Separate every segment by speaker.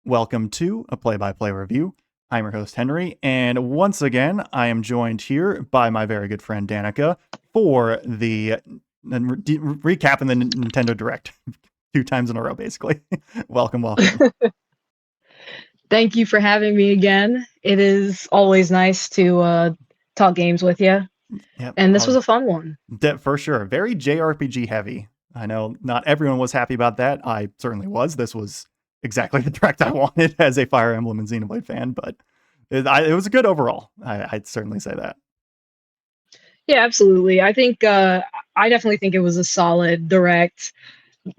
Speaker 1: Welcome to a play-by-play review. I'm your host, Henry, and once again, I am joined here by my very good friend, Danica, for the recapping the Nintendo Direct 2 times in a row, basically. welcome.
Speaker 2: Thank you for having me again. It is always nice to talk games with you,
Speaker 1: Yep,
Speaker 2: and this was a fun one.
Speaker 1: for sure. Very JRPG heavy. I know not everyone was happy about that. I certainly was. This was exactly the Direct I wanted as a Fire Emblem and Xenoblade fan, but it was good overall. I'd certainly say that.
Speaker 2: Yeah, absolutely. I definitely think it was a solid direct.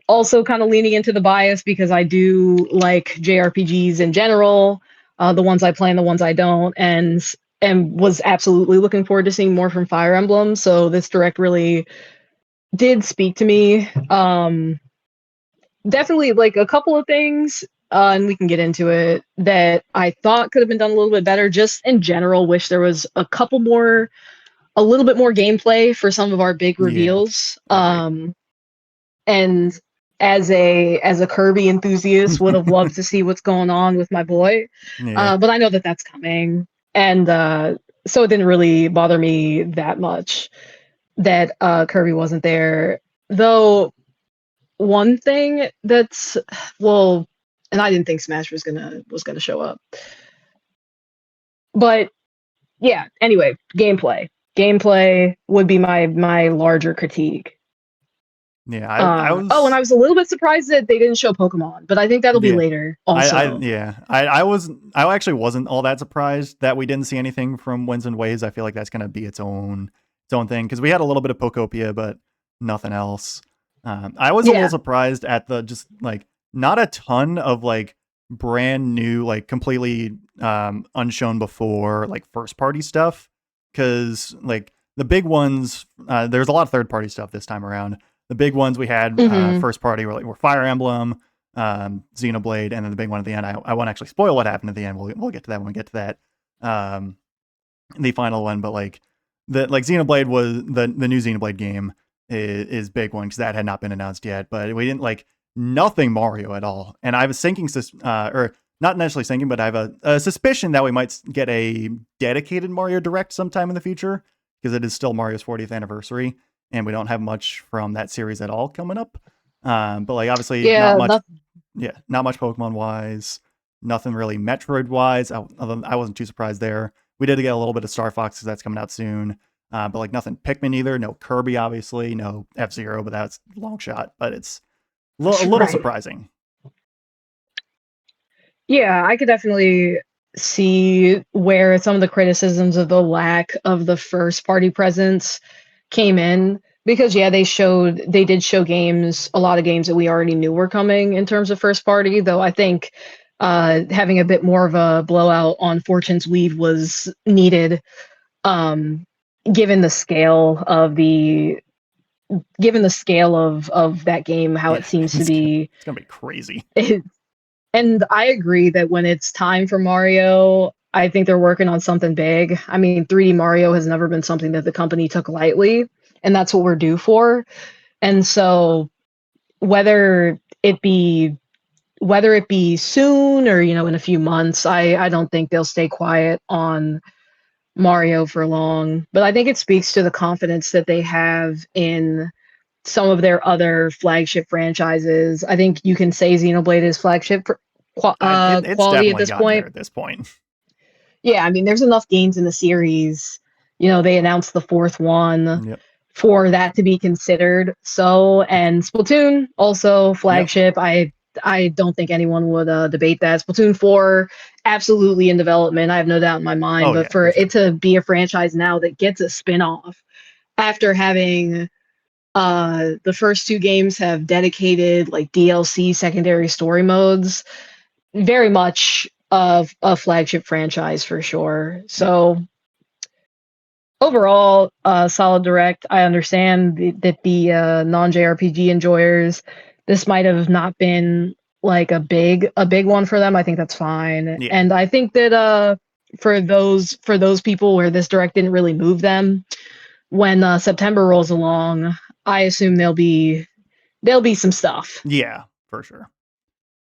Speaker 2: Also, kind of leaning into the bias because I do like JRPGs in general, the ones I play and the ones I don't, and was absolutely looking forward to seeing more from Fire Emblem. So this direct really did speak to me. Definitely like a couple of things, and we can get into it, that I thought could have been done a little bit better. Just in general, wish there was a little bit more gameplay for some of our big
Speaker 1: Yeah,
Speaker 2: reveals.
Speaker 1: I agree.
Speaker 2: And as a Kirby enthusiast, would have loved to see what's going on with my boy.
Speaker 1: Yeah.
Speaker 2: But I know that that's coming, and so it didn't really bother me that much that Kirby wasn't there. Though one thing that's well, and I didn't think Smash was gonna show up. But yeah, anyway, gameplay. Gameplay would be my larger critique.
Speaker 1: Yeah, I
Speaker 2: Oh, and
Speaker 1: was
Speaker 2: I was a little bit surprised that they didn't show Pokemon, but I think that'll be
Speaker 1: yeah.
Speaker 2: later
Speaker 1: I
Speaker 2: also.
Speaker 1: yeah. I actually wasn't all that surprised that we didn't see anything from Winds and Waves. I feel like that's gonna be its own thing because we had a little bit of Pokopia, but nothing else. I was a little
Speaker 2: Yeah.
Speaker 1: surprised at the just like not a ton of like brand new, like completely unshown before like first party stuff. Cause like the big ones, there's a lot of third party stuff this time around. The big ones we had
Speaker 2: Hmm.
Speaker 1: first party were Fire Emblem, Xenoblade, and then the big one at the end. I won't actually spoil what happened at the end. We'll get to that when we get to that. Um, the final one, but like Xenoblade was the new Xenoblade game is big one because that had not been announced yet. But we didn't like nothing Mario at all, and I was thinking, or not necessarily thinking, but I have a suspicion that we might get a dedicated Mario Direct sometime in the future because it is still Mario's 40th anniversary, and we don't have much from that series at all coming up. But like obviously not
Speaker 2: Yeah,
Speaker 1: much,
Speaker 2: not,
Speaker 1: yeah, not much Pokemon wise, nothing really Metroid wise. I wasn't too surprised there. We did get a little bit of Star Fox because that's coming out soon, but like nothing Pikmin either. No Kirby, obviously, no F-Zero, but that's a long shot. But it's a little
Speaker 2: right.
Speaker 1: surprising.
Speaker 2: Yeah, I could definitely see where some of the criticisms of the lack of the first party presence came in, because yeah, they did show games, a lot of games that we already knew were coming in terms of first party, though I think having a bit more of a blowout on Fortune's Weave was needed, um given the scale of the given the scale of that game, how
Speaker 1: Yeah,
Speaker 2: it seems to
Speaker 1: it's
Speaker 2: be.
Speaker 1: it's gonna be crazy.
Speaker 2: And I agree that when it's time for Mario, I think they're working on something big. I mean, 3D Mario has never been something that the company took lightly, and that's what we're due for. And so whether it be whether it be soon or in a few months, I don't think they'll stay quiet on Mario for long. But I think it speaks to the confidence that they have in some of their other flagship franchises. I think you can say Xenoblade is flagship
Speaker 1: It's
Speaker 2: quality at
Speaker 1: definitely
Speaker 2: this
Speaker 1: gotten there
Speaker 2: point.
Speaker 1: at this point.
Speaker 2: Yeah, I mean, there's enough games in the series. They announced the fourth one
Speaker 1: Yep.
Speaker 2: for that to be considered. So, and Splatoon also
Speaker 1: Yep.
Speaker 2: flagship. I don't think anyone would debate that. Splatoon 4 absolutely in development. I have no doubt in my mind.
Speaker 1: Oh
Speaker 2: But
Speaker 1: yeah,
Speaker 2: for
Speaker 1: for
Speaker 2: it
Speaker 1: sure.
Speaker 2: to be a franchise now that gets a spin-off after having the first two games have dedicated like DLC secondary story modes, very much of a flagship franchise for sure.
Speaker 1: Yeah.
Speaker 2: So overall, solid direct. I understand that the non JRPG enjoyers, this might have not been like a big one for them. I think that's fine,
Speaker 1: Yeah.
Speaker 2: and I think that for those people where this direct didn't really move them, when September rolls along, I assume there'll be some stuff.
Speaker 1: Yeah, for sure.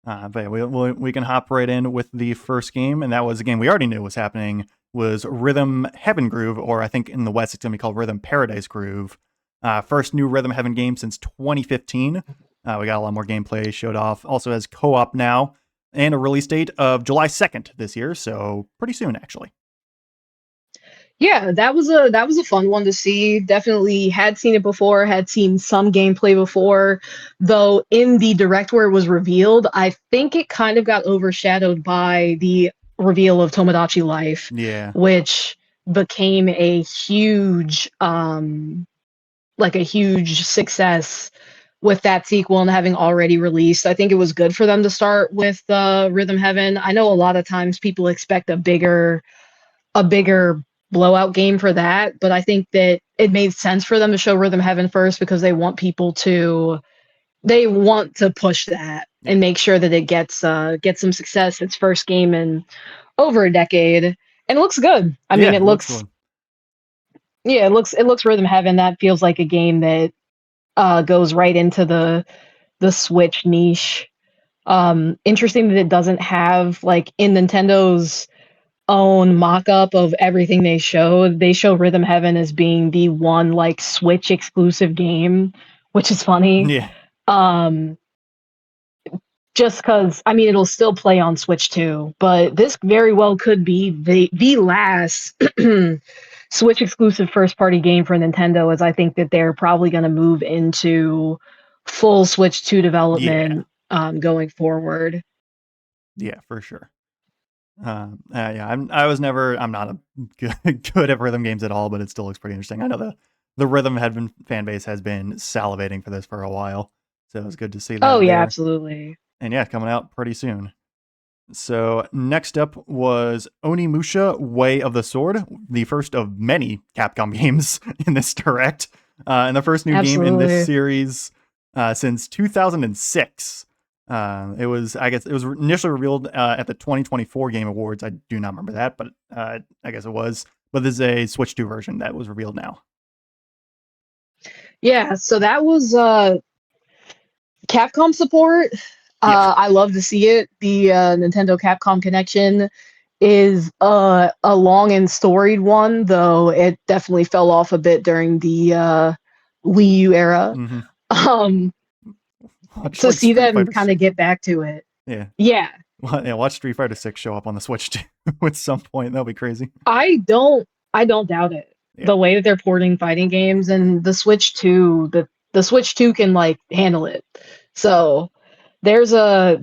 Speaker 1: But yeah, we can hop right in with the first game, and that was a game we already knew was happening. Was Rhythm Heaven Groove, or I think in the West it's gonna be called Rhythm Paradise Groove. First new Rhythm Heaven game since 2015. We got a lot more gameplay showed off. Also has co-op now, and a release date of July 2nd this year, so pretty soon actually.
Speaker 2: Yeah, that was a fun one to see. Definitely had seen it before, had seen some gameplay before, though in the direct where it was revealed, I think it kind of got overshadowed by the reveal of Tomodachi Life,
Speaker 1: Yeah,
Speaker 2: which became a huge like a huge success with that sequel and having already released. I think it was good for them to start with Rhythm Heaven. I know a lot of times people expect a bigger blowout game for that, but I think that it made sense for them to show Rhythm Heaven first because they want to push that
Speaker 1: yeah,
Speaker 2: and make sure that it gets some success. Its first game in over a decade, and it looks good. I mean,
Speaker 1: yeah.
Speaker 2: it
Speaker 1: It looks
Speaker 2: looks
Speaker 1: good.
Speaker 2: yeah, it looks Rhythm Heaven. That feels like a game that goes right into the Switch niche. Interesting that it doesn't have like in Nintendo's own mock-up of everything they showed. They show Rhythm Heaven as being the one like Switch exclusive game, which is funny.
Speaker 1: Yeah,
Speaker 2: Um, just because I mean it'll still play on Switch too, but this very well could be the last Switch exclusive first party game for Nintendo, as I think that they're probably going to move into full Switch 2
Speaker 1: yeah,
Speaker 2: development going forward.
Speaker 1: yeah, for sure. Yeah, I'm not a good at rhythm games at all, but it still looks pretty interesting. I know the Rhythm Heaven fan base has been salivating for this for a while, so it's good to see
Speaker 2: Oh
Speaker 1: that
Speaker 2: yeah,
Speaker 1: there.
Speaker 2: absolutely.
Speaker 1: And yeah, coming out pretty soon. So next up was Onimusha Way of the Sword, the first of many Capcom games in this direct, and the first new game in this
Speaker 2: Absolutely.
Speaker 1: series since 2006. It was, I guess, it was initially revealed at the 2024 Game Awards. I do not remember that, but I guess it was. But this is a Switch 2 version that was revealed now.
Speaker 2: Yeah, so that was Capcom support.
Speaker 1: Yeah,
Speaker 2: I love to see it. The Nintendo Capcom connection is a long and storied one, though it definitely fell off a bit during the Wii U era.
Speaker 1: hmm
Speaker 2: Um,
Speaker 1: watch
Speaker 2: to
Speaker 1: like
Speaker 2: see
Speaker 1: Street
Speaker 2: them
Speaker 1: Fighter
Speaker 2: kind of
Speaker 1: 6.
Speaker 2: get back to it.
Speaker 1: Yeah,
Speaker 2: Yeah,
Speaker 1: yeah, watch Street Fighter 6 show up on the Switch 2 at some point. That'll be crazy.
Speaker 2: I don't doubt it.
Speaker 1: Yeah,
Speaker 2: The way that they're porting fighting games and the Switch 2, the Switch 2 can like handle it. So there's a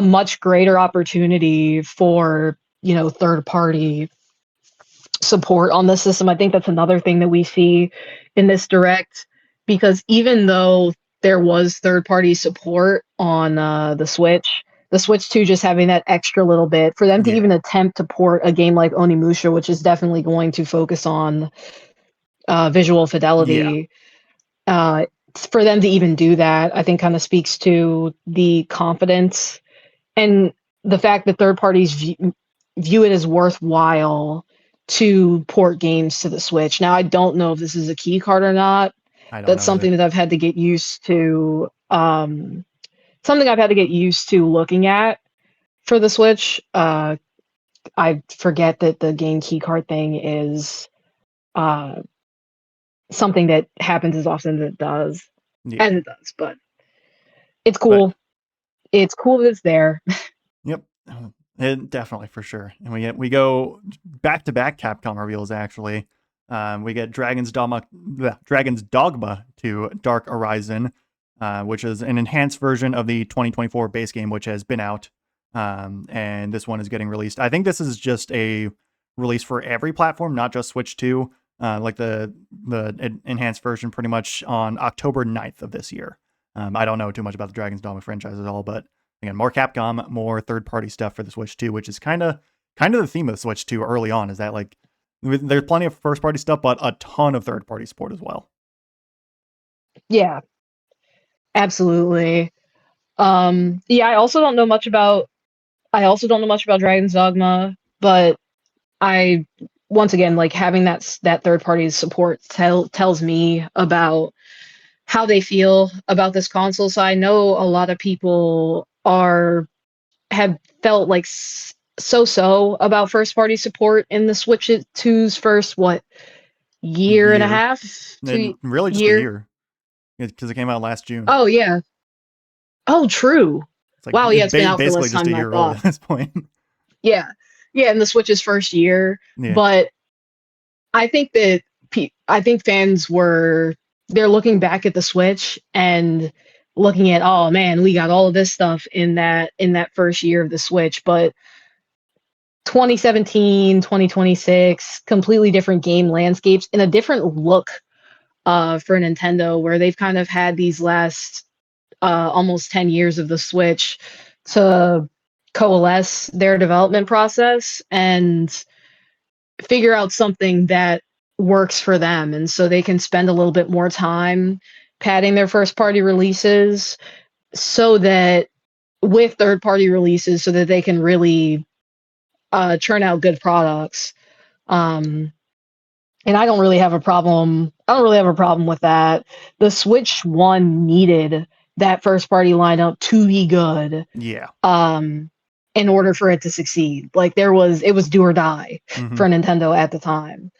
Speaker 2: much greater opportunity for, third party support on the system. I think that's another thing that we see in this direct, because even though there was third party support on the Switch 2 just having that extra little bit for them to
Speaker 1: yeah,
Speaker 2: even attempt to port a game like Onimusha, which is definitely going to focus on visual
Speaker 1: yeah.
Speaker 2: fidelity. Uh, for them to even do that, I think kind of speaks to the confidence and the fact that third parties view it as worthwhile to port games to the Switch. Now, I don't know if this is a key card or not.
Speaker 1: I don't
Speaker 2: That's
Speaker 1: know either.
Speaker 2: something that I've had to get used to. Something I've had to get used to looking at for the Switch. I forget that the game key card thing is uh, something that happens as often
Speaker 1: Yeah,
Speaker 2: as it does. But it's
Speaker 1: but
Speaker 2: cool. It's cool that it's there.
Speaker 1: yep, definitely for sure. And we go back to back Capcom reveals actually. We get Dragon's Dogma to Dark Horizon, which is an enhanced version of the 2024 base game, which has been out. And this one is getting released. I think this is just a release for every platform, not just Switch 2. Like the enhanced version, pretty much on October 9th of this year. I don't know too much about the Dragon's Dogma franchise at all, but again, more Capcom, more third party stuff for the Switch 2, which is kind of the theme of the Switch 2 early on. Is that like there's plenty of first party stuff, but a ton of third party support as well.
Speaker 2: Yeah, absolutely. Yeah, I also don't know much about Dragon's Dogma, but I once again like having that third party support tells me about how they feel about this console. So I know a lot of people are have felt like so about first party support in the Switch 2's first year and a
Speaker 1: Year.
Speaker 2: half,
Speaker 1: And really just a
Speaker 2: year.
Speaker 1: year. Because it came out last June.
Speaker 2: Oh yeah. Oh, true.
Speaker 1: It's like
Speaker 2: Wow, yeah, it's been out for
Speaker 1: basically
Speaker 2: less
Speaker 1: just
Speaker 2: time
Speaker 1: a
Speaker 2: than I
Speaker 1: year old
Speaker 2: thought.
Speaker 1: at this point.
Speaker 2: Yeah. Yeah, in the Switch's first year.
Speaker 1: Yeah.
Speaker 2: But I think that I think fans they're looking back at the Switch and looking at, oh man, we got all of this stuff in that first year of the Switch, but 2017, 2026, completely different game landscapes and a different look for Nintendo, where they've kind of had these last almost 10 years of the Switch to coalesce their development process and figure out something that works for them. And so they can spend a little bit more time padding their first party releases so that with third party releases so that they can really churn out good products. Um, and I don't really have a problem. I don't really have a problem with that. The Switch One needed that first party lineup to be good,
Speaker 1: Yeah.
Speaker 2: in order for it to succeed. Like it was do or die
Speaker 1: Mm-hmm.
Speaker 2: for Nintendo at the time,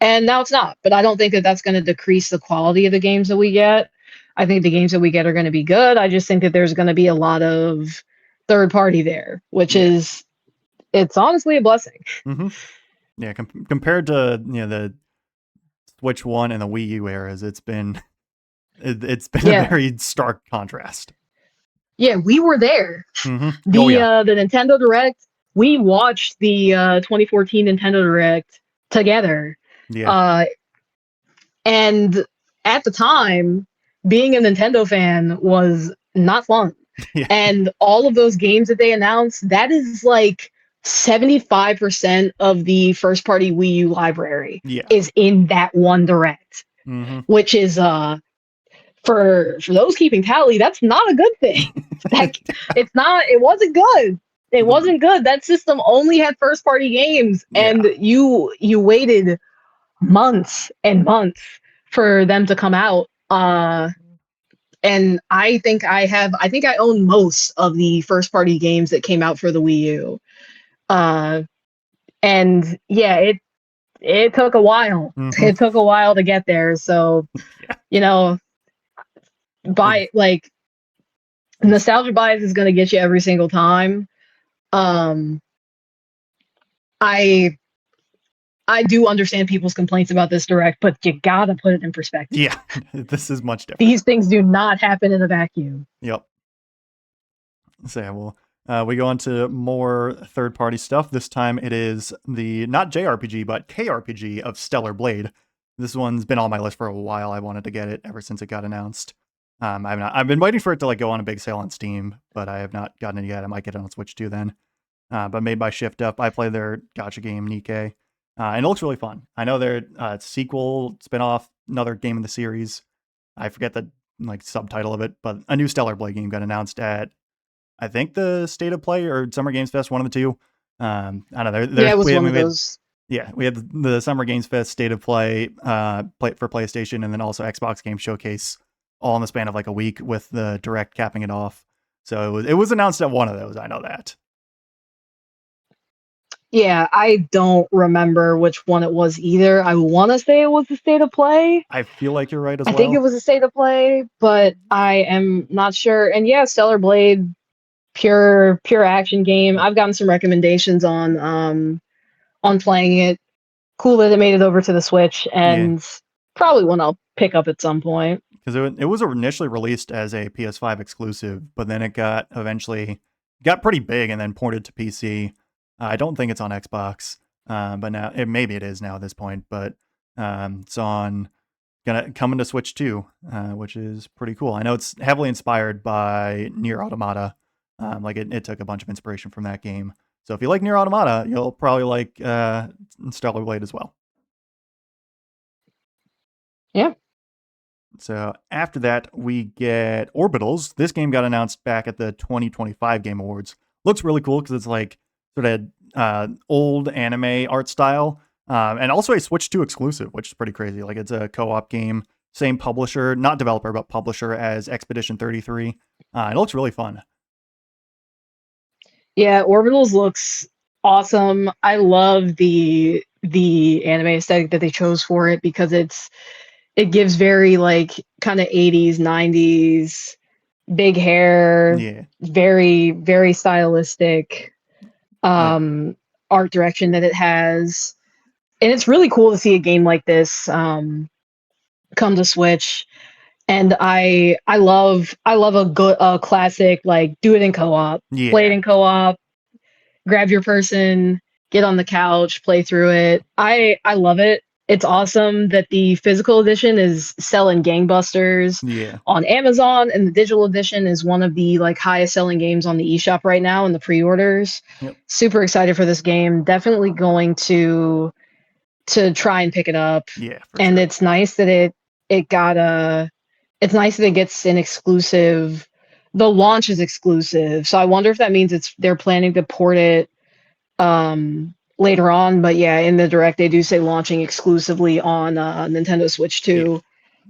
Speaker 2: and now it's not. But I don't think that that's going to decrease the quality of the games that we get. I think the games that we get are going to be good. I just think that there's going to be a lot of third party there, which
Speaker 1: Yeah.
Speaker 2: is it's honestly a blessing.
Speaker 1: Mm-hmm. Yeah. Compared to the Switch One and the Wii U eras, it's been it's been a
Speaker 2: Yeah.
Speaker 1: very stark contrast.
Speaker 2: Yeah, we were there.
Speaker 1: Mm-hmm. Oh yeah.
Speaker 2: The Nintendo Direct, we watched the 2014 Nintendo Direct together.
Speaker 1: Yeah.
Speaker 2: Uh, and at the time, being a Nintendo fan was not fun.
Speaker 1: Yeah.
Speaker 2: And all of those games that they announced, that is like 75% of the first party Wii U library
Speaker 1: Yeah.
Speaker 2: is in that one Direct,
Speaker 1: Mm-hmm.
Speaker 2: which is for those keeping tally, that's not a good thing. Like it's not. It wasn't good. It wasn't good. That system only had first party games,
Speaker 1: Yeah.
Speaker 2: and you waited months and months for them to come out. And I think I own most of the first party games that came out for the Wii U. Uh, and yeah, it took a while.
Speaker 1: Mm-hmm.
Speaker 2: It took a while to get there. So
Speaker 1: Yeah.
Speaker 2: you know,
Speaker 1: It,
Speaker 2: buy like nostalgia bias is going to get you every single time. Um, I I do understand people's complaints about this direct, but you gotta put it in perspective.
Speaker 1: yeah. This is much different.
Speaker 2: These things do not happen in a vacuum.
Speaker 1: Yep. So yeah, we go on to more third-party stuff. This time it is the not JRPG but KRPG of Stellar Blade. This one's been on my list for a while. I wanted to get it ever since it got announced. I've been waiting for it to like go on a big sale on Steam, but I have not gotten it yet. I might get it on Switch too then. But made by Shift Up. I play their gacha game Nikke, and it looks really fun. I know their sequel, spinoff, another game in the series. I forget the like subtitle of it, but a new Stellar Blade game got announced at I think the State of Play or Summer Games Fest, one of the two. I don't know.
Speaker 2: Yeah, it was one of those.
Speaker 1: Yeah, we had the Summer Games Fest State of Play, for PlayStation, and then also Xbox Game Showcase, all in the span of like a week, with the direct capping it off. So it was announced at one of those. I know that.
Speaker 2: Yeah, I don't remember which one it was either. I want to say it was the State of Play.
Speaker 1: I feel like you're right as
Speaker 2: I think it
Speaker 1: well.
Speaker 2: was a State of Play, but I am not sure. And yeah, Stellar Blade, pure action game. I've gotten some recommendations on playing it. Cool that it made it over to the Switch,
Speaker 1: Yeah,
Speaker 2: and probably one I'll pick up at some point.
Speaker 1: because it was initially released as a PS5 exclusive, but then it eventually got pretty big and then ported to PC. I don't think it's on Xbox, but now maybe it is now at this point. But it's coming to Switch too, which is pretty cool. I know it's heavily inspired by Nier Automata. Like it took a bunch of inspiration from that game. So if you like Nier Automata, you'll probably like Stellar Blade as well.
Speaker 2: Yeah.
Speaker 1: So after that, we get Orbitals. This game got announced back at the 2025 Game Awards. Looks really cool because it's like sort of old anime art style, and also a Switch 2 exclusive, which is pretty crazy. Like it's a co-op game same publisher, not developer, but publisher as Expedition 33. It looks really fun.
Speaker 2: Yeah, Orbitals looks awesome. I love the anime aesthetic that they chose for it because it gives very like kind of 80s, 90s, big hair,
Speaker 1: Yeah.
Speaker 2: very, very stylistic
Speaker 1: Like,
Speaker 2: art direction that it has. And it's really cool to see a game like this come to Switch. And I love a good classic like do it in co-op, play it
Speaker 1: yeah.
Speaker 2: in co-op, grab your person, get on the couch, play through it. I love it. It's awesome that the physical edition is selling gangbusters
Speaker 1: Yeah.
Speaker 2: on Amazon, and the digital edition is one of the like highest selling games on the eShop right now in the pre-orders.
Speaker 1: Yep.
Speaker 2: Super excited for this game. Definitely going to try and pick it up.
Speaker 1: Yeah, for
Speaker 2: And
Speaker 1: sure.
Speaker 2: it's nice that it got a it's nice that it gets an exclusive. The launch is exclusive, so I wonder if that means they're planning to port it later on. But yeah, in the direct they do say launching exclusively on Nintendo Switch
Speaker 1: Yeah.
Speaker 2: 2.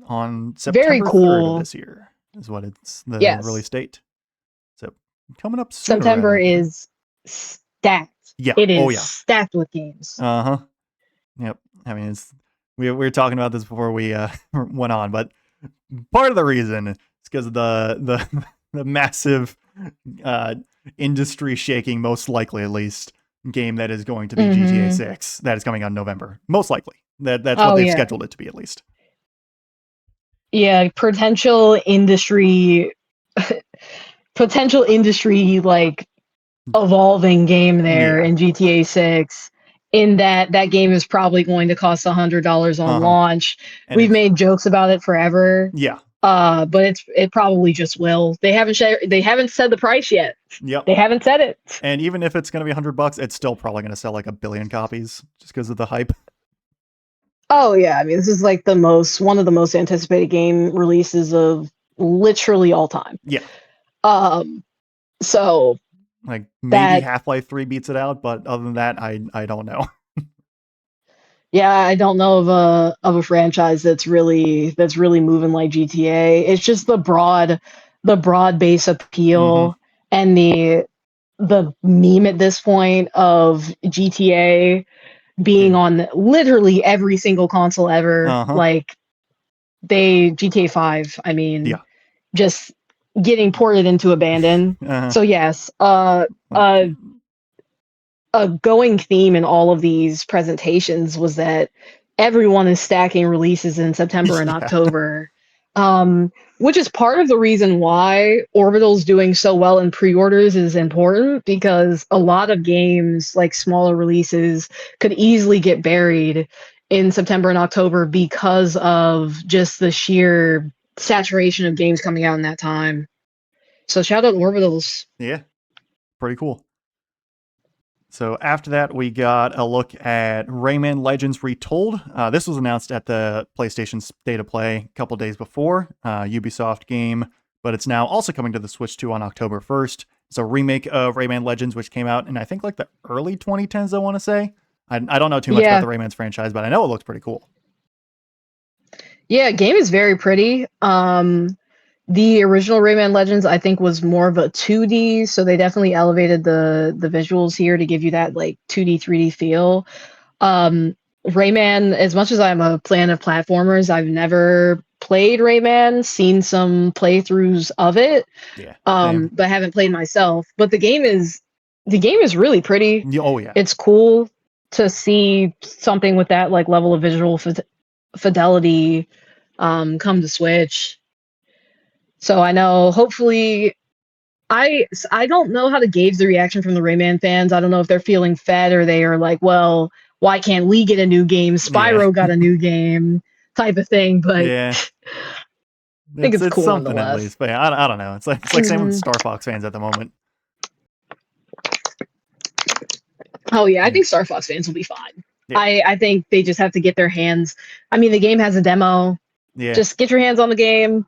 Speaker 1: On
Speaker 2: Very
Speaker 1: September 3rd of
Speaker 2: cool.
Speaker 1: this year is what it's the
Speaker 2: Yes,
Speaker 1: release date. So coming up sooner rather
Speaker 2: September
Speaker 1: than later.
Speaker 2: is stacked.
Speaker 1: Yeah.
Speaker 2: It
Speaker 1: Oh
Speaker 2: is
Speaker 1: yeah.
Speaker 2: stacked with games.
Speaker 1: Uh-huh. Yep. I mean, we were talking about this before we went on, but part of the reason is because of the massive industry shaking, most likely at least, game that is going to be GTA
Speaker 2: Hmm.
Speaker 1: 6 that is coming out in November. Most likely. That's what
Speaker 2: Oh
Speaker 1: they've
Speaker 2: yeah,
Speaker 1: scheduled it to be at least.
Speaker 2: yeah. Potential industry like evolving game there
Speaker 1: Yeah.
Speaker 2: in GTA 6. In that game is probably going to cost $100 on
Speaker 1: Uh-huh.
Speaker 2: launch.
Speaker 1: And
Speaker 2: We've
Speaker 1: it's
Speaker 2: made jokes about it forever.
Speaker 1: yeah.
Speaker 2: But it probably just will. They haven't said the price yet.
Speaker 1: Yep.
Speaker 2: They haven't said it.
Speaker 1: And even if it's going to be $100, it's still probably going to sell like 1 billion copies just because of the hype.
Speaker 2: Oh yeah, I mean this is like one of the most anticipated game releases of literally all time.
Speaker 1: Yeah.
Speaker 2: Um, so
Speaker 1: Like maybe
Speaker 2: that
Speaker 1: Half-Life 3 beats it out, but other than that, I don't know.
Speaker 2: yeah, I don't know of a franchise that's really moving like GTA. It's just the broad base
Speaker 1: Mm-hmm.
Speaker 2: appeal and the meme at this point of GTA being
Speaker 1: Yeah.
Speaker 2: on literally every single console ever.
Speaker 1: Uh-huh.
Speaker 2: Like they GTA 5, I mean,
Speaker 1: Yeah.
Speaker 2: just getting ported into abandon.
Speaker 1: Uh-huh.
Speaker 2: So yes,
Speaker 1: Like
Speaker 2: a going theme in all of these presentations was that everyone is stacking releases in September and
Speaker 1: yeah.
Speaker 2: October, which is part of the reason why Orbital's doing so well in pre-orders is important because a lot of games, like smaller releases, could easily get buried in September and October because of just the sheer saturation of games coming out in that time. So shout out Orbitals.
Speaker 1: Yeah. Pretty cool. So after that, we got a look at Rayman Legends Retold. This was announced at the PlayStation State of Play a couple days before, Ubisoft game, but it's now also coming to the Switch 2 on October 1st. It's a remake of Rayman Legends, which came out in, I think, like the early 2010s, I want to say. I don't know too much about
Speaker 2: Yeah,
Speaker 1: the Rayman's franchise, but I know it looks pretty cool.
Speaker 2: yeah, game is very pretty. The original Rayman Legends, I think, was more of a 2D, so they definitely elevated the visuals here to give you that like 2D, 3D feel. Rayman, as much as I'm a fan of platformers, I've never played Rayman, seen some playthroughs of it,
Speaker 1: Yeah, same.
Speaker 2: but haven't played myself. But the game is really pretty.
Speaker 1: Oh, yeah.
Speaker 2: It's cool to see something with that like level of visual fidelity come to Switch. So I know hopefully I don't know how to gauge the reaction from the Rayman fans. I don't know if they're feeling fed or they are like, well, why can't we get a new game?
Speaker 1: Yeah.
Speaker 2: Spyro got a new game type of thing, but I
Speaker 1: Yeah.
Speaker 2: think it's
Speaker 1: It's
Speaker 2: cool
Speaker 1: something at
Speaker 2: nonetheless.
Speaker 1: least. But yeah, I don't know. It's like same with
Speaker 2: Mhm.
Speaker 1: Star Fox fans at the moment.
Speaker 2: Oh yeah, I
Speaker 1: Yeah.
Speaker 2: think Star Fox fans will be fine.
Speaker 1: Yeah.
Speaker 2: I think they just have to get their hands. I mean, the game has a demo.
Speaker 1: Yeah.
Speaker 2: Just get your hands on the game,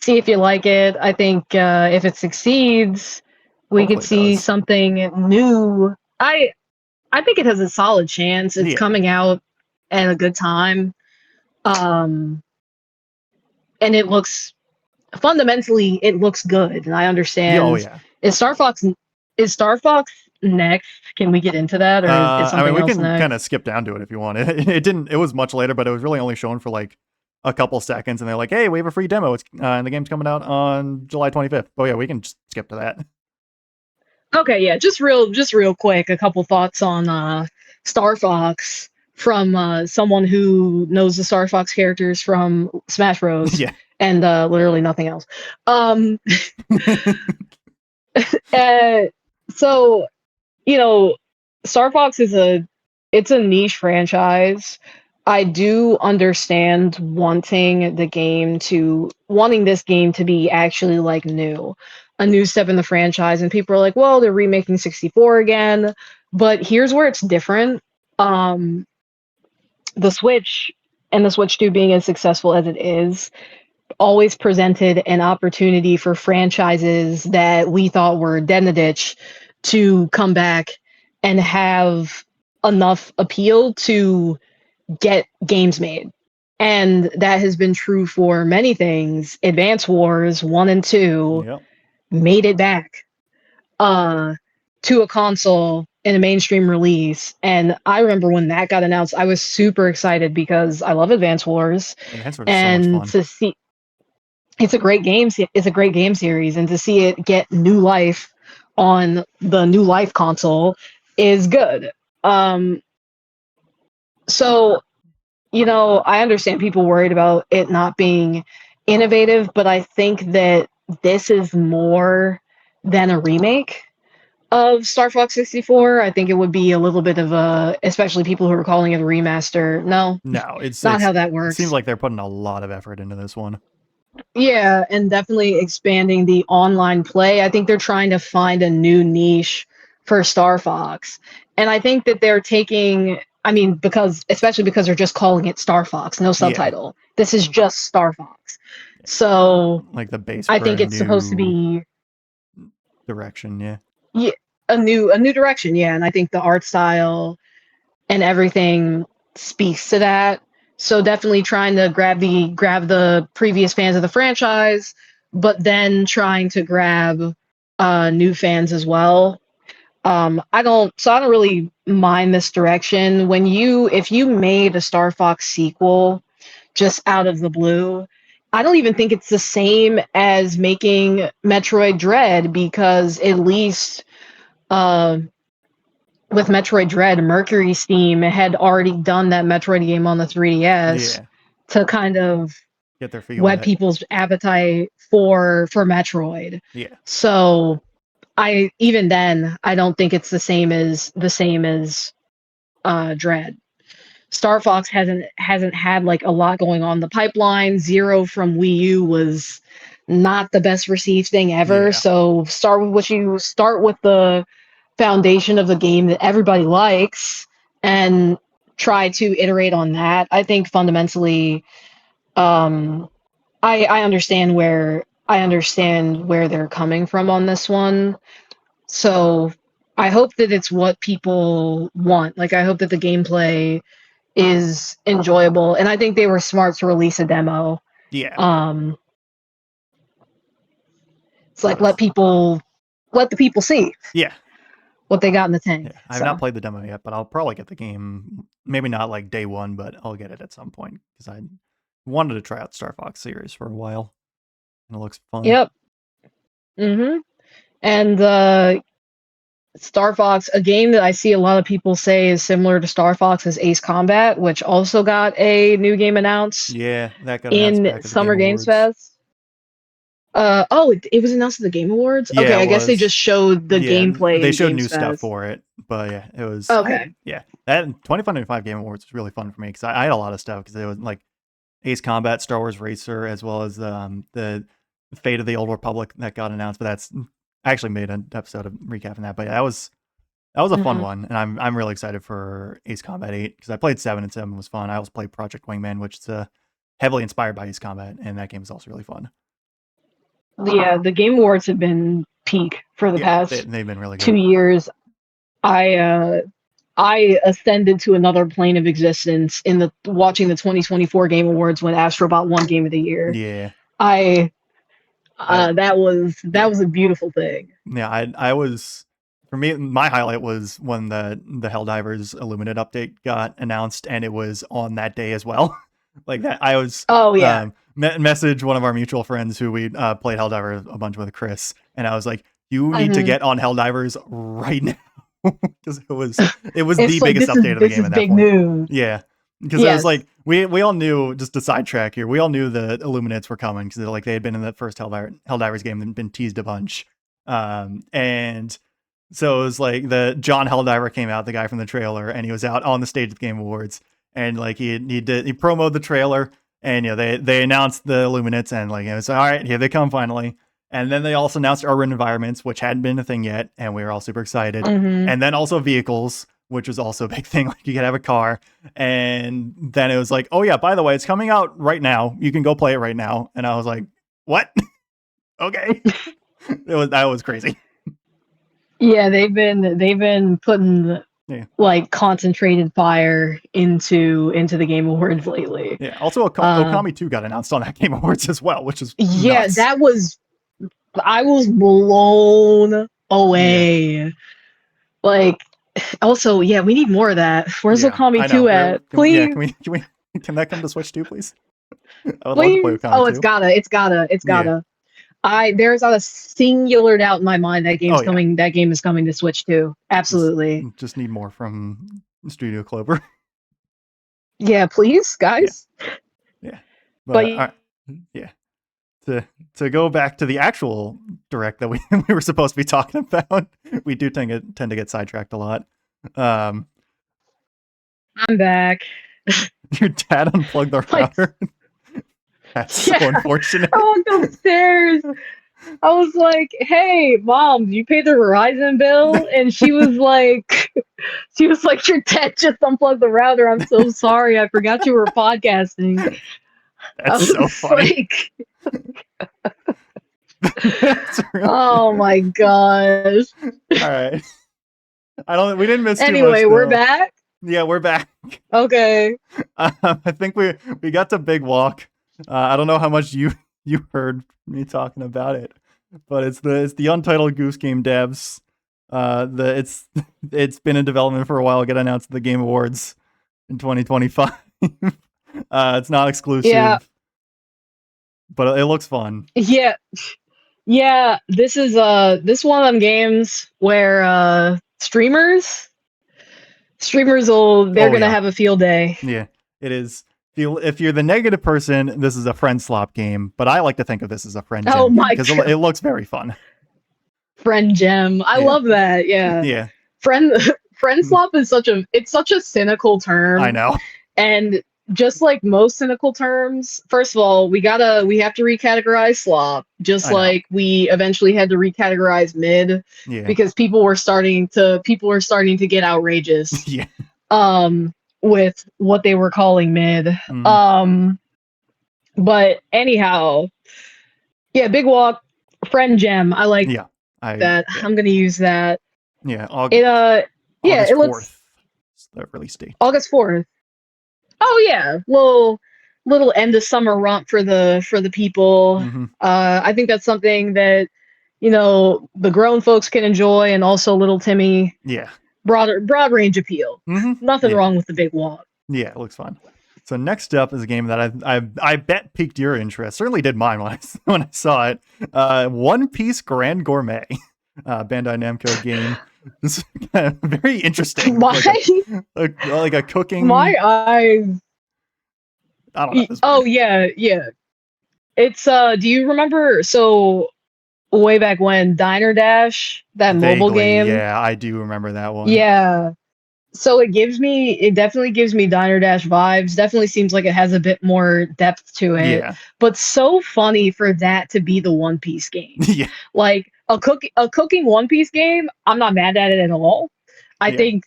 Speaker 2: see if you like it. I think if it succeeds, we could
Speaker 1: Hopefully it
Speaker 2: see
Speaker 1: does.
Speaker 2: something new. I think it has a solid chance. It's
Speaker 1: Yeah.
Speaker 2: coming out at a good time. Um, and it looks fundamentally it looks good, and I
Speaker 1: Yeah, oh
Speaker 2: understand.
Speaker 1: yeah.
Speaker 2: Is Star Fox next? Can we get into that, or is
Speaker 1: I mean,
Speaker 2: something
Speaker 1: we
Speaker 2: else
Speaker 1: can kind
Speaker 2: next?
Speaker 1: of skip down to it if you want. It didn't. It was much later, but it was really only shown for like a couple seconds, and they're like, "Hey, we have a free demo. It's and the game's coming out on July 25th." Oh yeah, we can just skip to that.
Speaker 2: Okay, yeah, just real quick, a couple thoughts on Star Fox from someone who knows the Star Fox characters from Smash Bros.
Speaker 1: Yeah.
Speaker 2: And literally nothing else. Um, uh, so you know, Star Fox it's a niche franchise. I do understand wanting this game to be actually like a new step in the franchise, and people are like, well, they're remaking 64 again. But here's where it's different. Um, the Switch and the Switch 2 being as successful as it is always presented an opportunity for franchises that we thought were dead in the ditch to come back and have enough appeal to get games made. And that has been true for many things. Advance Wars 1 and 2
Speaker 1: Yep.
Speaker 2: made it back uh, to a console in a mainstream release. And I remember when that got announced, I was super excited because I love Advance Wars.
Speaker 1: Advance Wars is so much
Speaker 2: And
Speaker 1: fun.
Speaker 2: to see it's a great game series, and to see it get new life on the New Life console is good. Um, so I understand people worried about it not being innovative, but I think that this is more than a remake of Star Fox 64. I think it would be a little bit of especially people who are calling it a remaster. No,
Speaker 1: No, it's
Speaker 2: not how that
Speaker 1: it seems
Speaker 2: works.
Speaker 1: like they're putting a lot of effort into this one.
Speaker 2: Yeah, and definitely expanding the online play. I think they're trying to find a new niche for Star Fox. And I think that they're taking, I mean, especially because they're just calling it Star Fox, no
Speaker 1: Yeah,
Speaker 2: subtitle. This is just Star Fox. So
Speaker 1: like the base
Speaker 2: I
Speaker 1: for a
Speaker 2: think it's supposed to
Speaker 1: new
Speaker 2: be,
Speaker 1: direction. Yeah,
Speaker 2: yeah, a new direction, yeah. And I think the art style and everything speaks to that. So definitely trying to grab the previous fans of the franchise, but then trying to grab new fans as well. I don't really mind this direction. If you made a Star Fox sequel just out of the blue, I don't even think it's the same as making Metroid Dread, because at least uh, with Metroid Dread, Mercury Steam had already done that Metroid game on the 3DS
Speaker 1: yeah.
Speaker 2: to kind of
Speaker 1: Get their feet
Speaker 2: whet
Speaker 1: wet.
Speaker 2: people's appetite for Metroid.
Speaker 1: Yeah,
Speaker 2: So I even then I don't think it's the same as Dread. Star Fox hasn't had like a lot going on in the pipeline. Zero from Wii U was not the best received thing ever.
Speaker 1: yeah,
Speaker 2: So start with the foundation of the game that everybody likes and try to iterate on that. I think fundamentally, um, I understand where they're coming from on this one. So I hope that it's what people want. Like, I hope that the gameplay is enjoyable, and I think they were smart to release a demo.
Speaker 1: yeah.
Speaker 2: Um, it's like
Speaker 1: Was
Speaker 2: let the people see
Speaker 1: yeah.
Speaker 2: what they got in the
Speaker 1: Yeah,
Speaker 2: tank.
Speaker 1: I have not
Speaker 2: So
Speaker 1: played the demo yet, but I'll probably get the game. Maybe not like day one, but I'll get it at some point because I wanted to try out Star Fox series for a while, and it looks fun.
Speaker 2: yep. And Star Fox, a game that I see a lot of people say is similar to Star Fox, is Ace Combat, which also got a new game announced
Speaker 1: Yeah, that got announced
Speaker 2: in
Speaker 1: back at the Game
Speaker 2: Summer Games
Speaker 1: Awards.
Speaker 2: Fest. It was announced at the Game Awards.
Speaker 1: Yeah,
Speaker 2: Okay,
Speaker 1: it
Speaker 2: I guess they
Speaker 1: was.
Speaker 2: just showed the
Speaker 1: Yeah,
Speaker 2: gameplay
Speaker 1: they
Speaker 2: in
Speaker 1: showed new
Speaker 2: Games
Speaker 1: stuff
Speaker 2: Fest.
Speaker 1: for it, but yeah, it was.
Speaker 2: Okay.
Speaker 1: Yeah, that 2025 Game Awards was really fun for me because I had a lot of stuff because it was like Ace Combat, Star Wars Racer, as well as the Fate of the Old Republic that got announced. But I actually made an episode of recapping that. But yeah, that was a fun
Speaker 2: hmm
Speaker 1: one, and I'm really excited for Ace Combat 8 because I played 7 and 7 was fun. I also played Project Wingman, which is heavily inspired by Ace Combat, and that game is also really fun.
Speaker 2: Yeah, the Game Awards have been peak for the
Speaker 1: Yeah,
Speaker 2: past
Speaker 1: they've been really
Speaker 2: two
Speaker 1: good.
Speaker 2: years. I I ascended to another plane of existence in the watching the 2024 Game Awards when Astrobot won Game of the Year.
Speaker 1: Yeah.
Speaker 2: I
Speaker 1: I
Speaker 2: that
Speaker 1: yeah.
Speaker 2: was a beautiful thing.
Speaker 1: Yeah, I was for me my highlight was when the Helldivers Illuminate update got announced and it was on that day as well. Like that I was
Speaker 2: Oh yeah.
Speaker 1: message one of our mutual friends who we played Helldivers a bunch with, Chris, and I was like, you need to
Speaker 2: Mhm.
Speaker 1: get on Helldivers right now because it was the
Speaker 2: It's like
Speaker 1: biggest update of the
Speaker 2: this
Speaker 1: game
Speaker 2: is
Speaker 1: at that
Speaker 2: big
Speaker 1: point.
Speaker 2: news.
Speaker 1: Yeah. Because it was
Speaker 2: Yes.
Speaker 1: like we all knew, just to sidetrack here, we all knew the Illuminates were coming because like they had been in the first Helldivers game and been teased a bunch. And so it was like the John Helldiver came out, the guy from the trailer, and he was out on the stage at the Game Awards, and like he promoted the trailer, and they announced the Illuminates, and like it was all right, here they come finally, and then they also announced urban environments, which hadn't been a thing yet, and we were all super excited,
Speaker 2: Mhm.
Speaker 1: and then also vehicles, which was also a big thing, like you could have a car, and then it was like, oh yeah, by the way, it's coming out right now, you can go play it right now, and I was like, what? Okay. That was crazy.
Speaker 2: Yeah, they've been putting
Speaker 1: Yeah.
Speaker 2: like concentrated fire into the Game Awards lately.
Speaker 1: Yeah. Also,
Speaker 2: Uh,
Speaker 1: Okami 2 got announced on that Game Awards as well, which is
Speaker 2: yeah,
Speaker 1: nuts.
Speaker 2: that was I was blown
Speaker 1: Yeah.
Speaker 2: away. Like, also, yeah, we need more of that. Where's
Speaker 1: Yeah.
Speaker 2: Okami
Speaker 1: I know.
Speaker 2: 2 at? Please,
Speaker 1: Can that come to Switch 2, please? I would love to play
Speaker 2: please.
Speaker 1: Okami
Speaker 2: Oh,
Speaker 1: 2.
Speaker 2: it's
Speaker 1: Yeah.
Speaker 2: gotta. There's not a singular doubt in my mind that
Speaker 1: Oh yeah.
Speaker 2: that game is coming to Switch 2.
Speaker 1: Just
Speaker 2: Absolutely.
Speaker 1: just need more from Studio Clover.
Speaker 2: Yeah, please,
Speaker 1: Yeah.
Speaker 2: guys.
Speaker 1: Yeah.
Speaker 2: But
Speaker 1: But all right. Yeah. To go back to the actual direct that we we were supposed to be talking about, we do tend to get sidetracked a lot. Um,
Speaker 2: I'm back.
Speaker 1: your dad unplugged the
Speaker 2: Like,
Speaker 1: router. That's so
Speaker 2: yeah,
Speaker 1: unfortunate.
Speaker 2: I walked upstairs. I was like, "Hey, mom, you pay the Verizon bill?" And she was like, "Your dad just unplugged the router. I'm so sorry. I forgot you were podcasting." I
Speaker 1: That's so
Speaker 2: was
Speaker 1: funny.
Speaker 2: like,
Speaker 1: That's really
Speaker 2: "Oh my gosh."
Speaker 1: all right. We didn't miss too much
Speaker 2: Anyway, we're
Speaker 1: though.
Speaker 2: back.
Speaker 1: Yeah, we're back.
Speaker 2: Okay.
Speaker 1: I think we got to Big Walk. I don't know how much you heard me talking about it, but it's the Untitled Goose Game devs. The it's been in development for a while. Got announced at the Game Awards in 2025. It's not
Speaker 2: Yeah.
Speaker 1: exclusive, but it looks fun.
Speaker 2: Yeah. Yeah, this one of them games where streamers will they're
Speaker 1: Oh
Speaker 2: gonna
Speaker 1: yeah,
Speaker 2: have a field day.
Speaker 1: yeah. It is. If you're the negative person, this is a friend slop game, but I like to think of this as a friend
Speaker 2: Oh
Speaker 1: gem game
Speaker 2: my
Speaker 1: because
Speaker 2: god,
Speaker 1: it looks very fun.
Speaker 2: friend gem. I
Speaker 1: Yeah,
Speaker 2: love that. Yeah.
Speaker 1: yeah.
Speaker 2: Friend friend swap is such a cynical
Speaker 1: I
Speaker 2: term,
Speaker 1: know.
Speaker 2: and just like most cynical terms, first of all, we have to recategorize slop, just
Speaker 1: I know.
Speaker 2: like we eventually had to recategorize mid
Speaker 1: Yeah.
Speaker 2: because people were starting to get outrageous
Speaker 1: Yeah.
Speaker 2: with what they were calling mid.
Speaker 1: Mm,
Speaker 2: Um but anyhow, yeah, big walk, friend gem. I like
Speaker 1: yeah.
Speaker 2: that.
Speaker 1: Yeah.
Speaker 2: I'm gonna use that.
Speaker 1: Yeah.
Speaker 2: It yeah,
Speaker 1: August
Speaker 2: it looks
Speaker 1: 4th is the release date.
Speaker 2: August 4th. Oh yeah, little end of summer romp for the people.
Speaker 1: Mm-hmm.
Speaker 2: I think that's something that the grown folks can enjoy, and also little Timmy.
Speaker 1: Yeah.
Speaker 2: Broad range appeal.
Speaker 1: Mm-hmm.
Speaker 2: Nothing
Speaker 1: Yeah.
Speaker 2: wrong with the big walk.
Speaker 1: Yeah. It looks fun. So next up is a game that I bet piqued your interest. Certainly did mine when I saw it. One Piece Grand Gourmet, Bandai Namco game. This is kind of very interesting.
Speaker 2: My
Speaker 1: Like a
Speaker 2: my
Speaker 1: cooking.
Speaker 2: eyes.
Speaker 1: I don't know. It's
Speaker 2: Oh
Speaker 1: weird.
Speaker 2: yeah, yeah. It's do you remember way back when Diner Dash, that mobile
Speaker 1: Vaguely,
Speaker 2: game?
Speaker 1: yeah, I do remember that one.
Speaker 2: Yeah. So it definitely gives me Diner Dash vibes. Definitely seems like it has a bit more depth to it.
Speaker 1: Yeah.
Speaker 2: But so funny for that to be the One Piece game.
Speaker 1: Yeah.
Speaker 2: Like a cooking One Piece game, I'm not mad at it at all. I
Speaker 1: Yeah.
Speaker 2: think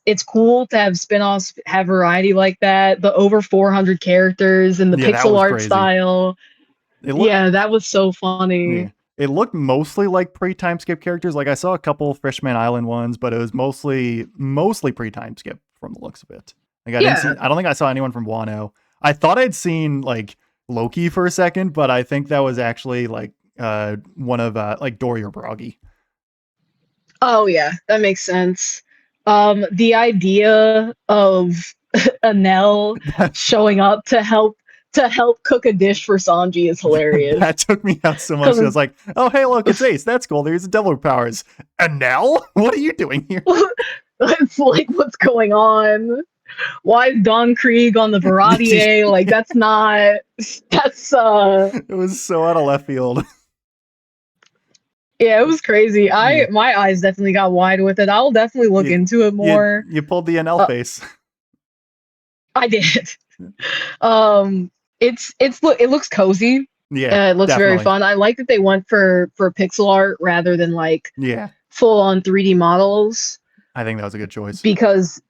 Speaker 2: it's cool to have spin-offs, have variety like that. The over 400 characters and the
Speaker 1: Yeah, that
Speaker 2: pixel
Speaker 1: was
Speaker 2: art
Speaker 1: crazy.
Speaker 2: style.
Speaker 1: It looked
Speaker 2: Yeah, that was so
Speaker 1: yeah.
Speaker 2: funny.
Speaker 1: it looked mostly like pre-time skip characters. Like I saw a couple Fishman Island ones, but it was mostly pre-time skip from the looks of it. Like
Speaker 2: Yeah.
Speaker 1: I don't think I saw anyone from Wano. I thought I'd seen like Loki for a second, but I think that was actually like one of like Dory or Broggy.
Speaker 2: Oh yeah, that makes sense. The idea of Anel showing up to help cook a dish for Sanji is hilarious.
Speaker 1: That took me out so much. I
Speaker 2: Because
Speaker 1: was like, oh hey, look, it's Ace. That's cool. There's devil powers. And now, what are you doing here?
Speaker 2: it's like, what's going on? Why is Don Krieg on the Baratier? Like, that's not. That's
Speaker 1: It was so out of left field.
Speaker 2: Yeah, it was crazy.
Speaker 1: Yeah.
Speaker 2: My eyes definitely got wide with it. I'll definitely look into it more.
Speaker 1: You pulled the NL face.
Speaker 2: I did. It looks cozy.
Speaker 1: Yeah,
Speaker 2: It looks very
Speaker 1: definitely.
Speaker 2: fun. I like that they went for pixel art rather than like
Speaker 1: Yeah,
Speaker 2: full on 3D models
Speaker 1: I think that was a good choice.
Speaker 2: because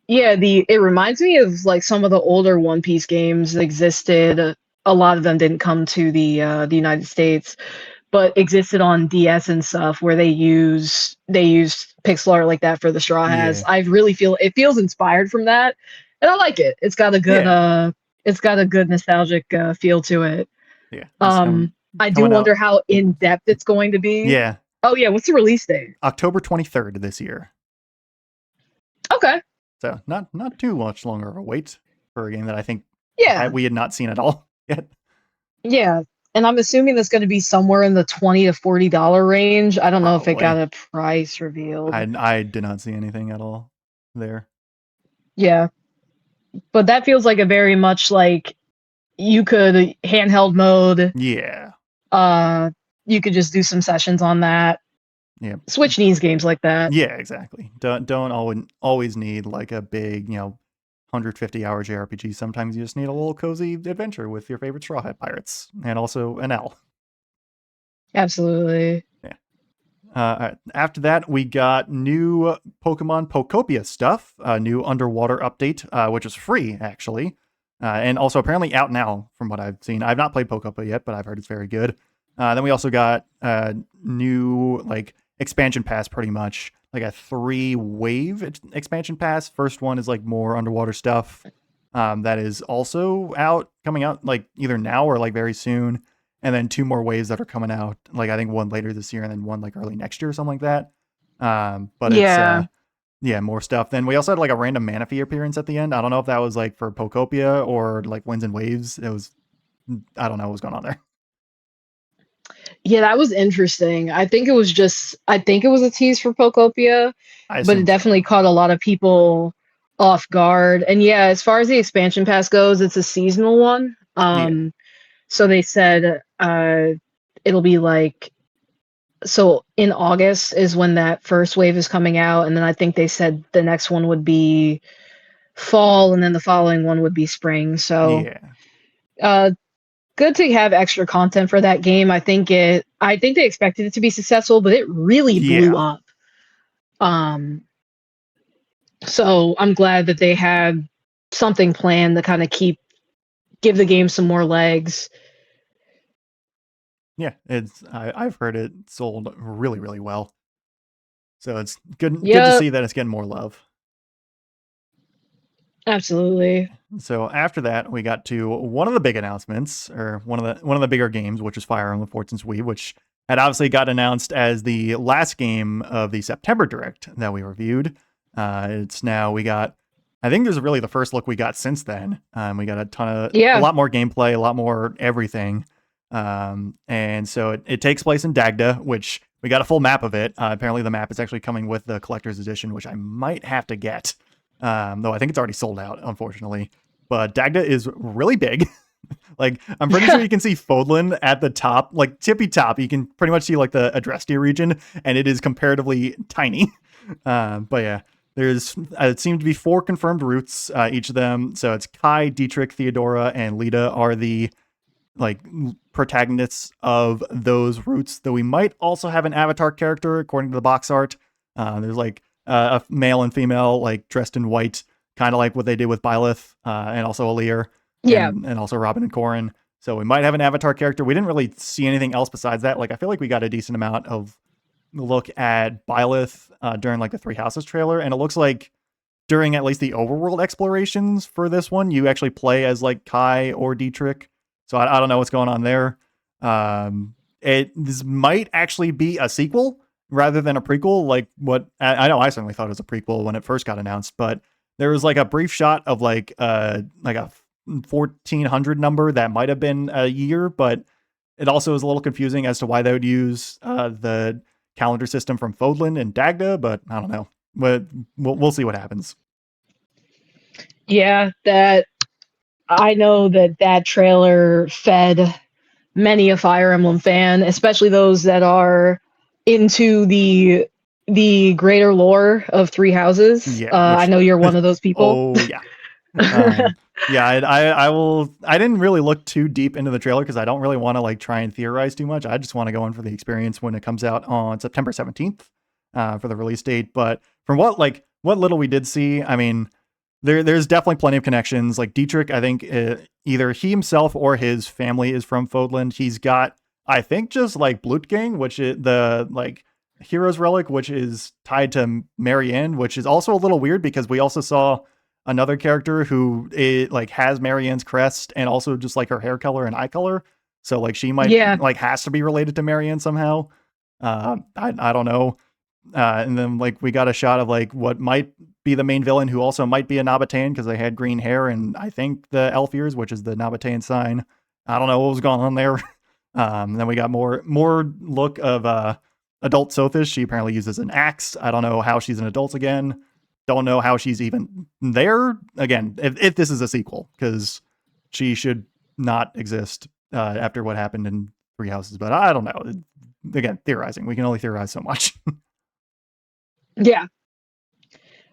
Speaker 2: yeah, the it reminds me of like some of the older One Piece games that existed. A lot of them didn't come to the United States, but existed on DS and stuff where they use pixel art like that for the Straw Hats.
Speaker 1: Yeah,
Speaker 2: I really feel it feels inspired from that, and I like it.
Speaker 1: yeah,
Speaker 2: It's got a good nostalgic feel to it.
Speaker 1: yeah. It's
Speaker 2: I do
Speaker 1: coming
Speaker 2: wonder
Speaker 1: out.
Speaker 2: how in depth it's going to be.
Speaker 1: Yeah,
Speaker 2: Oh yeah, what's the release date?
Speaker 1: October 23rd this year.
Speaker 2: Okay,
Speaker 1: So not too much longer of a wait for a game that I think
Speaker 2: yeah,
Speaker 1: we had not seen at all yet.
Speaker 2: yeah. And I'm assuming that's going to be somewhere in the $20 to $40 range. I don't know if it got
Speaker 1: Probably.
Speaker 2: a price revealed.
Speaker 1: I did not see anything at all there.
Speaker 2: Yeah, but that feels like a very much like you could handheld mode.
Speaker 1: Yeah,
Speaker 2: Uh, you could just do some sessions on that.
Speaker 1: yeah,
Speaker 2: Switch needs games like that.
Speaker 1: yeah. Exactly. Don't always need like a big 150-hour JRPG. Sometimes you just need a little cozy adventure with your favorite Straw Hat pirates, and also an L.
Speaker 2: Absolutely.
Speaker 1: Yeah. After that, we got new Pokemon Pokopia stuff, a new underwater update, which is free actually, and also apparently out now from what I've seen. I've not played Pokopia yet, but I've heard it's very good. Then we also got new like expansion pass, pretty much like a 3-wave expansion pass. First one is like more underwater stuff. That is also coming out like either now or like very soon, and then 2 more waves that are coming out, like I think one later this year and then one like early next year or something like that. But it's
Speaker 2: Yeah.
Speaker 1: yeah, more stuff. Then we also had like a random Manaphy appearance at the end. I don't know if that was like for Pokopia or like Winds and Waves. It was, I don't know what was going on there.
Speaker 2: Yeah, that was interesting. I think it was a tease for Pokopia,
Speaker 1: I
Speaker 2: but it
Speaker 1: assume
Speaker 2: definitely
Speaker 1: so.
Speaker 2: caught a lot of people off guard. And yeah, as far as the expansion pass goes, it's a seasonal one.
Speaker 1: Yeah,
Speaker 2: So they said it'll be like so in August is when that first wave is coming out, and then I think they said the next one would be fall, and then the following one would be spring. So
Speaker 1: yeah,
Speaker 2: uh, good to have extra content for that game. I think they expected it to be successful, but it really blew
Speaker 1: yeah,
Speaker 2: up. Um, so I'm glad that they had something planned to kind of give the game some more legs.
Speaker 1: yeah. I've heard it sold really really well, so it's good to
Speaker 2: Yeah,
Speaker 1: see that it's getting more love.
Speaker 2: absolutely.
Speaker 1: So after that, we got to one of the big announcements, or one of the bigger games, which is Fire Emblem Fortune's Weave, which had obviously got announced as the last game of the September Direct that we reviewed. It's now we got, I think this is really the first look we got since then. We got a
Speaker 2: Yeah,
Speaker 1: lot more gameplay, a lot more everything. And so it takes place in Dagda, which we got a full map of it. Apparently, the map is actually coming with the collector's edition, which I might have to get. Though I think it's already sold out, unfortunately. But Dagda is really big. Like, I'm pretty sure you can see Fodlan at the top, like tippy top. You can pretty much see like the Adrestia region, and it is comparatively tiny. But yeah, there's it seems to be 4 confirmed routes, each of them. So it's Kai, Dietrich, Theodora, and Lita are the like protagonists of those routes. Though we might also have an avatar character according to the box art. There's like a male and female like dressed in white, kind of like what they did with Byleth, and also Alir,
Speaker 2: yeah,
Speaker 1: and also Robin and Corin. So we might have an Avatar character. We didn't really see anything else besides that. Like I feel like we got a decent amount of look at Byleth during like the Three Houses trailer, and it looks like during at least the overworld explorations for this one, you actually play as like Kai or Dietrich. So I don't know what's going on there. This might actually be a sequel rather than a prequel. Like what I know, I certainly thought it was a prequel when it first got announced, but there was like a brief shot of like a 1400 number that might have been a year, but it also is a little confusing as to why they would use the calendar system from Fodlan and Dagda, but I don't know. But we'll see what happens.
Speaker 2: Yeah, that I know that trailer fed many a Fire Emblem fan, especially those that are into the greater lore of Three Houses.
Speaker 1: Yeah,
Speaker 2: I know you're one of those people.
Speaker 1: Oh yeah. Yeah, I will. I didn't really look too deep into the trailer because I don't really want to like try and theorize too much. I just want to go in for the experience when it comes out on September 17th for the release date. But from what little we did see, I mean, there's definitely plenty of connections. Like Dietrich, I think either he himself or his family is from Fodland. He's got, I think, just like Blutgang, which is the like Hero's Relic, which is tied to Marianne, which is also a little weird because we also saw another character who like has Marianne's crest and also just like her hair color and eye color. So like she might like has to be related to Marianne somehow. I don't know. And then like we got a shot of like what might be the main villain, who also might be a Nabatean because they had green hair, and I think the elf ears, which is the Nabatean sign. I don't know what was going on there. Then we got more look of adult Sophis. She apparently uses an axe. I don't know how she's an adult again. Don't know how she's even there again. If this is a sequel, because she should not exist after what happened in Three Houses. But I don't know. Again, theorizing. We can only theorize so much.
Speaker 2: Yeah.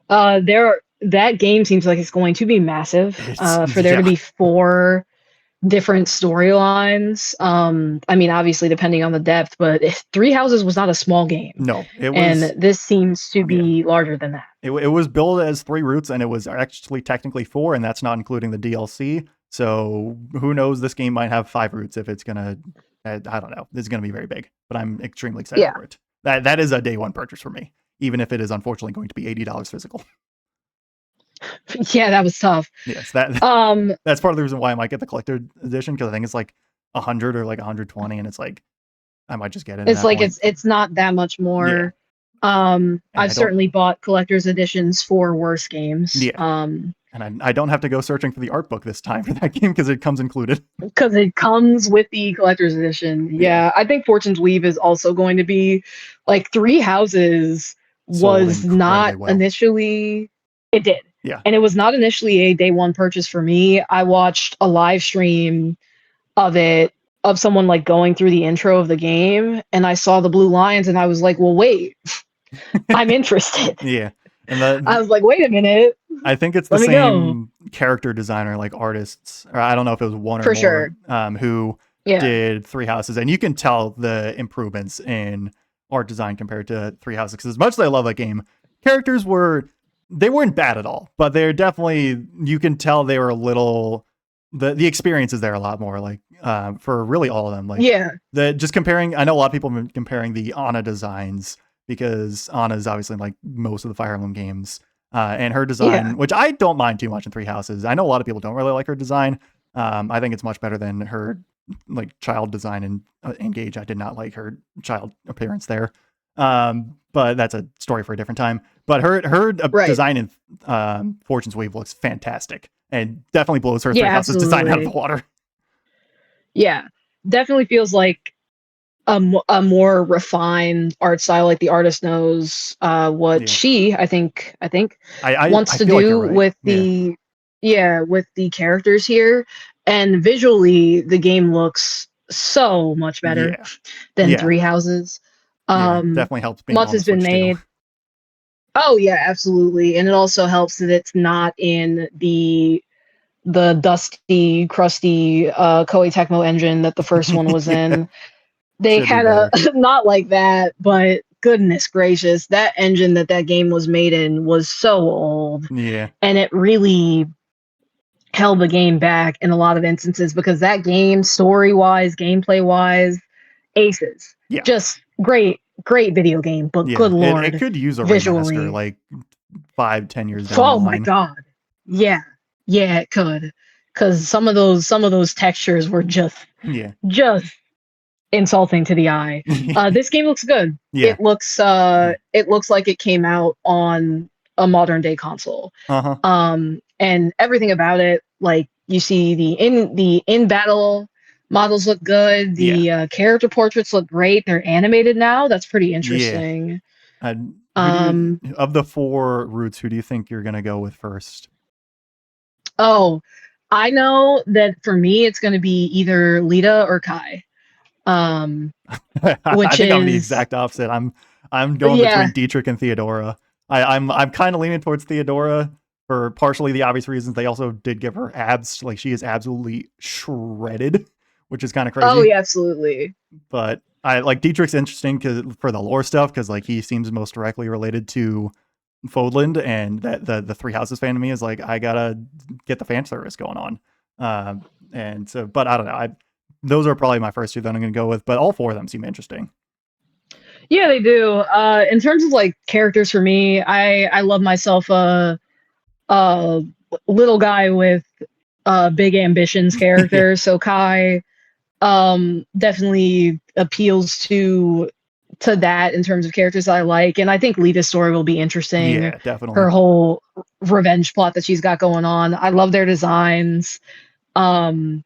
Speaker 2: That game seems like it's going to be massive. For there to be 4 different storylines. I mean, obviously depending on the depth, but Three Houses was not a small game.
Speaker 1: No, it was,
Speaker 2: and this seems to be larger than that.
Speaker 1: It was billed as 3 routes, and it was actually technically 4, and that's not including the DLC. So who knows? This game might have 5 routes if it's gonna. I don't know. This is gonna be very big, but I'm extremely excited for it. That is a day one purchase for me, even if it is unfortunately going to be $80 physical.
Speaker 2: Yeah, that was tough.
Speaker 1: Yes, that's part of the reason why I might get the collector edition, because I think it's like 100 or like 120, and it's like I might just get it.
Speaker 2: It's like it's not that much more. Yeah. I've certainly bought collector's editions for worse games.
Speaker 1: Yeah. And I don't have to go searching for the art book this time for that game because it comes included.
Speaker 2: Because it comes with the collector's edition. Yeah, I think Fortune's Weave is also going to be like Three Houses was not initially. It did.
Speaker 1: Yeah.
Speaker 2: And it was not initially a day one purchase for me. I watched a live stream of it, of someone like going through the intro of the game, and I saw the blue lines and I was like, well, wait, I'm interested.
Speaker 1: Yeah. And
Speaker 2: I was like, wait a minute.
Speaker 1: I think it's the same character designer, like artists, or I don't know if it was one or more, who did Three Houses. And you can tell the improvements in art design compared to Three Houses. Because as much as I love that game, characters they weren't bad at all, but they're definitely, you can tell they were a little, the experience is there a lot more, like for really all of them. Like just comparing, I know a lot of people have been comparing the Anna designs, because Anna is obviously like most of the Fire Emblem games, and her design, which I don't mind too much in Three Houses. I know a lot of people don't really like her design. I think it's much better than her like child design in Engage. I did not like her child appearance there, but that's a story for a different time. But her design in Fortune's Weave looks fantastic, and definitely blows her Three Houses design out of the water.
Speaker 2: Yeah, definitely feels like a more refined art style. Like the artist knows what she, I think wants to do with the with the characters here, and visually the game looks so much better than Three Houses.
Speaker 1: Definitely helps.
Speaker 2: Much has been made. Oh yeah, absolutely, and it also helps that it's not in the dusty, crusty Koei Tecmo engine that the first one was in. They had a not like that, but goodness gracious, that engine that game was made in was so old.
Speaker 1: Yeah.
Speaker 2: And it really held the game back in a lot of instances because that game, story wise, gameplay wise, aces.
Speaker 1: Yeah.
Speaker 2: Just great, great video game, but
Speaker 1: Yeah.
Speaker 2: good
Speaker 1: It
Speaker 2: lord,
Speaker 1: could use a remaster
Speaker 2: visually.
Speaker 1: like 5-10 years down the
Speaker 2: Oh my
Speaker 1: line.
Speaker 2: god. Yeah. Yeah, it could. Cause some of those textures were
Speaker 1: Yeah.
Speaker 2: just insulting to the eye. This game looks good.
Speaker 1: Yeah.
Speaker 2: It looks like it came out on a modern day console.
Speaker 1: Uh-huh.
Speaker 2: And everything about it, like you see the in battle models look good.
Speaker 1: Yeah.
Speaker 2: The character portraits look great. They're animated now. That's pretty
Speaker 1: Yeah.
Speaker 2: interesting.
Speaker 1: Who do
Speaker 2: Um,
Speaker 1: you of the 4 routes, who do you think you're gonna go with first?
Speaker 2: oh, I know that for me, it's going to be either Lita or Kai. Um,
Speaker 1: I
Speaker 2: which
Speaker 1: think I'm the
Speaker 2: is
Speaker 1: exact opposite. I'm going
Speaker 2: yeah.
Speaker 1: between Dietrich and Theodora. I'm kind of leaning towards Theodora for partially the obvious reasons. They also did give her abs. Like, she is absolutely shredded, which is kind of
Speaker 2: Oh
Speaker 1: crazy.
Speaker 2: yeah, absolutely.
Speaker 1: But I like Dietrich's interesting for the lore stuff, because like he seems most directly related to Fodland, and that the Three Houses fan to me is like, I gotta get the fan service going on. And so, but I don't know. Those are probably my first two that I'm gonna go with. But all 4 of them seem interesting.
Speaker 2: Yeah, they do. In terms of like characters for me, I love myself a little guy with big ambitions
Speaker 1: Yeah,
Speaker 2: character. So Kai definitely appeals to that in terms of characters I like, and I think Lita's story will be interesting.
Speaker 1: yeah, definitely.
Speaker 2: Her whole revenge plot that she's got going on. I love their designs. Um,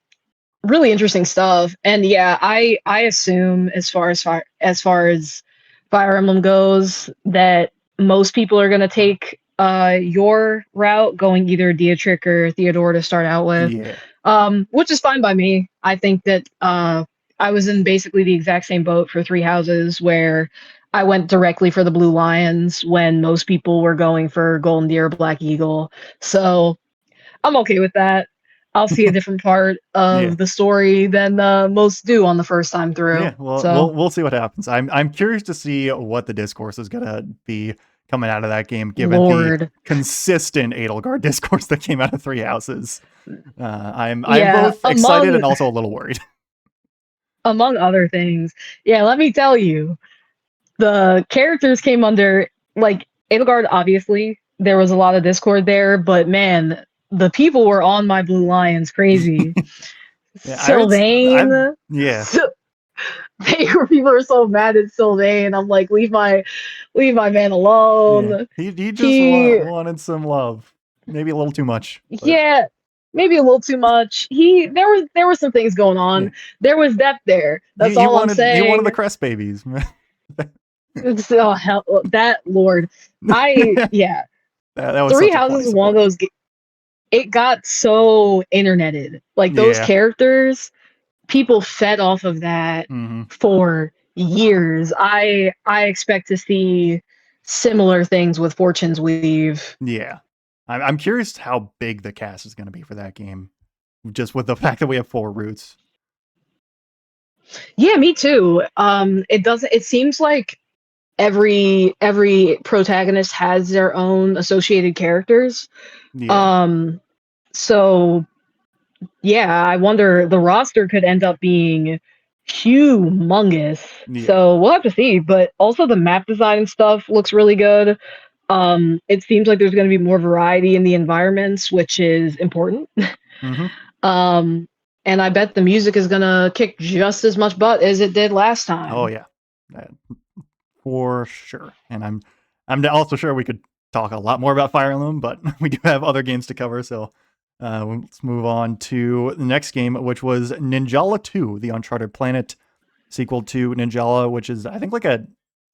Speaker 2: really interesting stuff. And yeah, I assume as far as Fire Emblem goes, that most people are gonna take your route, going either Dietrich or Theodore to start out with.
Speaker 1: Yeah,
Speaker 2: Which is fine by me. I think that I was in basically the exact same boat for Three Houses, where I went directly for the Blue Lions when most people were going for Golden Deer or Black Eagle. So I'm okay with that. I'll see a different part
Speaker 1: yeah,
Speaker 2: of the story than most do on the first time through.
Speaker 1: yeah. Well,
Speaker 2: So,
Speaker 1: we'll see what happens. I'm curious to see what the discourse is gonna be coming out of that game, given the
Speaker 2: Lord,
Speaker 1: consistent Edelgard discourse that came out of Three Houses. I'm
Speaker 2: yeah,
Speaker 1: both excited and also a little worried.
Speaker 2: among other things, yeah. Let me tell you, the characters came under like Edelgard. Obviously, there was a lot of discord there, but man, the people were on my Blue Lions crazy.
Speaker 1: Yeah, I heard.
Speaker 2: Sylvain,
Speaker 1: Yeah,
Speaker 2: people were so mad at Sylvain. I'm like, leave my man
Speaker 1: yeah.
Speaker 2: alone.
Speaker 1: He just
Speaker 2: He
Speaker 1: wanted some love, maybe a little too much. But
Speaker 2: Yeah, maybe a little too much. There were some things going
Speaker 1: yeah,
Speaker 2: on. There was depth there. That's all I'm
Speaker 1: he wanted the
Speaker 2: saying.
Speaker 1: Crest babies.
Speaker 2: It's, oh hell, that Lord.
Speaker 1: that,
Speaker 2: Yeah.
Speaker 1: that was
Speaker 2: Three
Speaker 1: such a
Speaker 2: Houses
Speaker 1: funny
Speaker 2: is one of
Speaker 1: support.
Speaker 2: those. It got so interneted. Like those
Speaker 1: Yeah.
Speaker 2: characters, people fed off of that
Speaker 1: Hmm.
Speaker 2: for years. I expect to see similar things with Fortune's Weave.
Speaker 1: Yeah. I'm curious how big the cast is going to be for that game, just with the fact that we have 4 routes.
Speaker 2: Yeah, me too. It doesn't. It seems like every protagonist has their own associated characters.
Speaker 1: Yeah.
Speaker 2: Um, so yeah, I wonder the roster could end up being humongous.
Speaker 1: Yeah.
Speaker 2: So we'll have to see. But also the map design and stuff looks really good. It seems like there's going to be more variety in the environments, which is important.
Speaker 1: Hmm.
Speaker 2: um, and I bet the music is going to kick just as much butt as it did last
Speaker 1: Oh
Speaker 2: time.
Speaker 1: yeah. Uh, for sure. And I'm also sure we could talk a lot more about Fire Emblem, but we do have other games to cover, so let's move on to the next game, which was Ninjala 2, the Uncharted Planet sequel to Ninjala, which is, I think, like I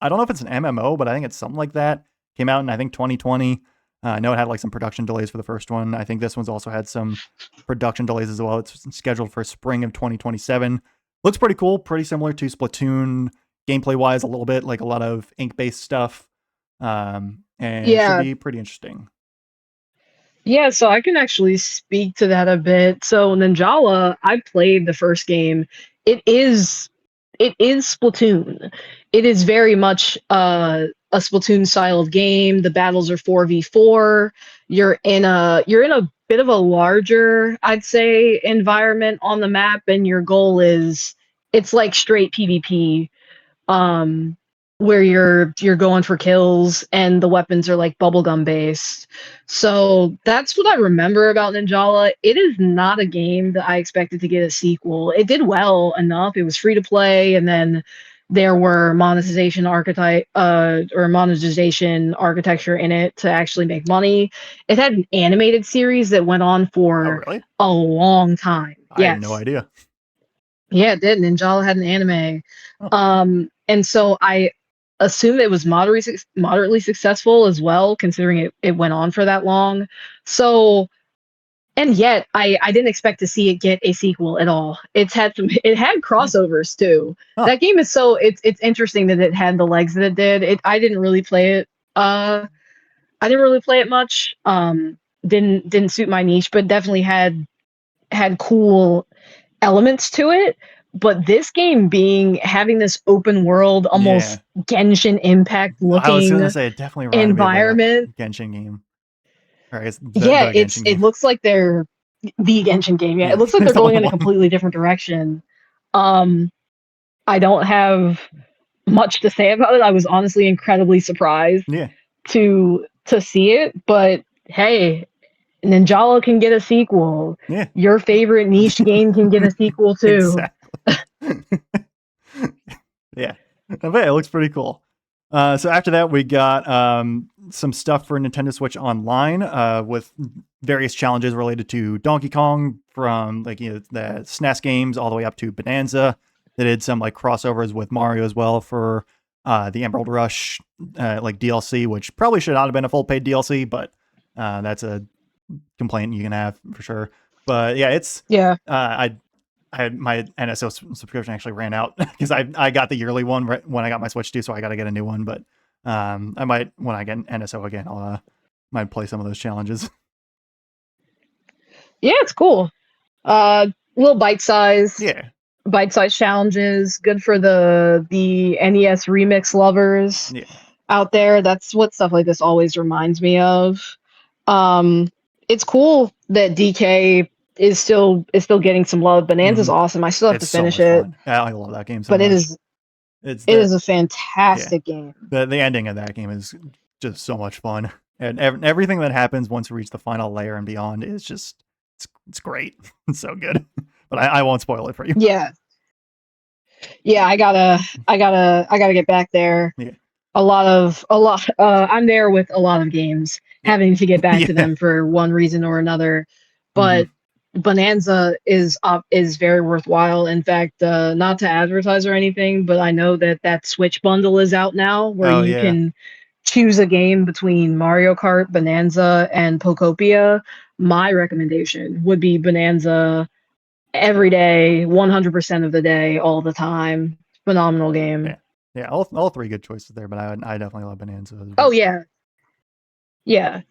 Speaker 1: don't know if it's an MMO, but I think it's something like that. Came out in, I think, 2020. I know it had like some production delays for the first one. I think this one's also had some production delays as well. It's scheduled for spring of 2027. Looks pretty cool, pretty similar to Splatoon gameplay wise, a little bit like a lot of ink based stuff. And it should
Speaker 2: Yeah,
Speaker 1: be pretty interesting.
Speaker 2: yeah, so I can actually speak to that a bit. So Ninjala, I played the first game. It is it is Splatoon. It is very much a a Splatoon style of game. The battles are 4v4. You're in a bit of a larger, I'd say, environment on the map, and your goal is it's like straight PvP, um, where you're going for kills and the weapons are like bubblegum based. So that's what I remember about Ninjala. It is not a game that I expected to get a sequel. It did well enough. It was free to play, and then there were monetization architecture in it to actually make money. It had an animated series that went on
Speaker 1: Oh,
Speaker 2: for
Speaker 1: really?
Speaker 2: a long time.
Speaker 1: I had no
Speaker 2: Yes.
Speaker 1: idea.
Speaker 2: Yeah, it did. Ninjala had an anime.
Speaker 1: Oh,
Speaker 2: And so I assume it was moderately successful as well, considering it went on for that long. So, and yet I didn't expect to see it get a sequel at all. It had
Speaker 1: yeah.
Speaker 2: crossovers too.
Speaker 1: Huh.
Speaker 2: That game is it's interesting that it had the legs that it did. I didn't really play it. I didn't really play it much. Didn't suit my niche, but definitely had cool elements to it. But this game having this open world,
Speaker 1: Yeah.
Speaker 2: almost Genshin Impact
Speaker 1: I was gonna
Speaker 2: looking
Speaker 1: say it definitely reminded me of like a
Speaker 2: environment.
Speaker 1: Genshin game. Or I guess
Speaker 2: Yeah,
Speaker 1: the Genshin
Speaker 2: it
Speaker 1: game.
Speaker 2: looks like they're the Genshin game. Yeah,
Speaker 1: Yeah.
Speaker 2: it looks like
Speaker 1: There's
Speaker 2: they're going
Speaker 1: only
Speaker 2: in a
Speaker 1: one.
Speaker 2: completely different direction. Um, I don't have much to say about it. I was honestly incredibly surprised
Speaker 1: Yeah.
Speaker 2: to see it, but hey, Ninjala can get a sequel.
Speaker 1: Yeah.
Speaker 2: Your favorite niche game can get a sequel too.
Speaker 1: Exactly. Yeah. I bet it looks pretty cool. So after that, we got some stuff for Nintendo Switch Online with various challenges related to Donkey Kong, from like the SNES games all the way up to Bonanza. They did some like crossovers with Mario as well for the Emerald Rush like DLC, which probably should not have been a full paid DLC, but that's a complaint you can have for sure. But yeah, it's
Speaker 2: Yeah.
Speaker 1: I had my NSO subscription actually ran out because I got the yearly one right when I got my Switch too, so I got to get a new one. But I might, when I get NSO again, I'll might play some of those challenges.
Speaker 2: Yeah, it's cool. Little
Speaker 1: Yeah,
Speaker 2: bite size challenges. Good for the NES remix lovers
Speaker 1: yeah,
Speaker 2: out there. That's what stuff like this always reminds me of. Um, it's cool that DK is still getting some love. Bonanza's
Speaker 1: hmm
Speaker 2: awesome. I still have
Speaker 1: it's
Speaker 2: to
Speaker 1: so
Speaker 2: finish
Speaker 1: much
Speaker 2: it,
Speaker 1: fun. I love that game so
Speaker 2: but
Speaker 1: much. It's
Speaker 2: it
Speaker 1: the
Speaker 2: is a
Speaker 1: yeah,
Speaker 2: fantastic game.
Speaker 1: the ending of that game is just so much fun, and everything that happens once you reach the final layer and beyond is just it's great. It's so good. But I won't spoil it for you.
Speaker 2: Yeah, yeah. I gotta get back there.
Speaker 1: Yeah,
Speaker 2: I'm there with a lot of games,
Speaker 1: yeah,
Speaker 2: having to get back to
Speaker 1: yeah.
Speaker 2: them for one reason or another.
Speaker 1: hmm
Speaker 2: But Bonanza is very worthwhile. In fact, not to advertise or anything, but I know that Switch bundle is out now, where
Speaker 1: Oh
Speaker 2: you
Speaker 1: yeah,
Speaker 2: can choose a game between Mario Kart, Bonanza, and Pokopia. My recommendation would be Bonanza every day, 100% of the day, all the time. Phenomenal game.
Speaker 1: yeah, yeah. All three good choices there, but I definitely love Bonanza as
Speaker 2: Oh
Speaker 1: well.
Speaker 2: yeah, yeah.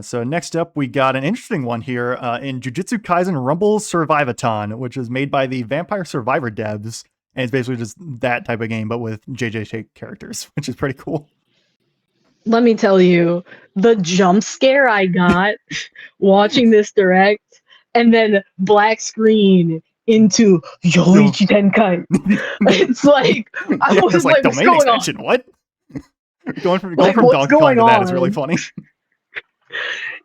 Speaker 1: So next up, we got an interesting one here in Jujutsu Kaisen Rumble Survivathon, which is made by the Vampire Survivor devs, and it's basically just that type of game, but with JJK characters, which is pretty cool.
Speaker 2: Let me tell you, the jump scare I got watching this direct, and then black screen into
Speaker 1: So,
Speaker 2: Yoichi Tenkai. It's like I
Speaker 1: yeah, it's
Speaker 2: was
Speaker 1: like
Speaker 2: like, "What's
Speaker 1: domain
Speaker 2: going on?
Speaker 1: expansion. What? Going
Speaker 2: Like,
Speaker 1: from
Speaker 2: what's
Speaker 1: Donkey Kong
Speaker 2: going
Speaker 1: to that is really
Speaker 2: on?"
Speaker 1: funny.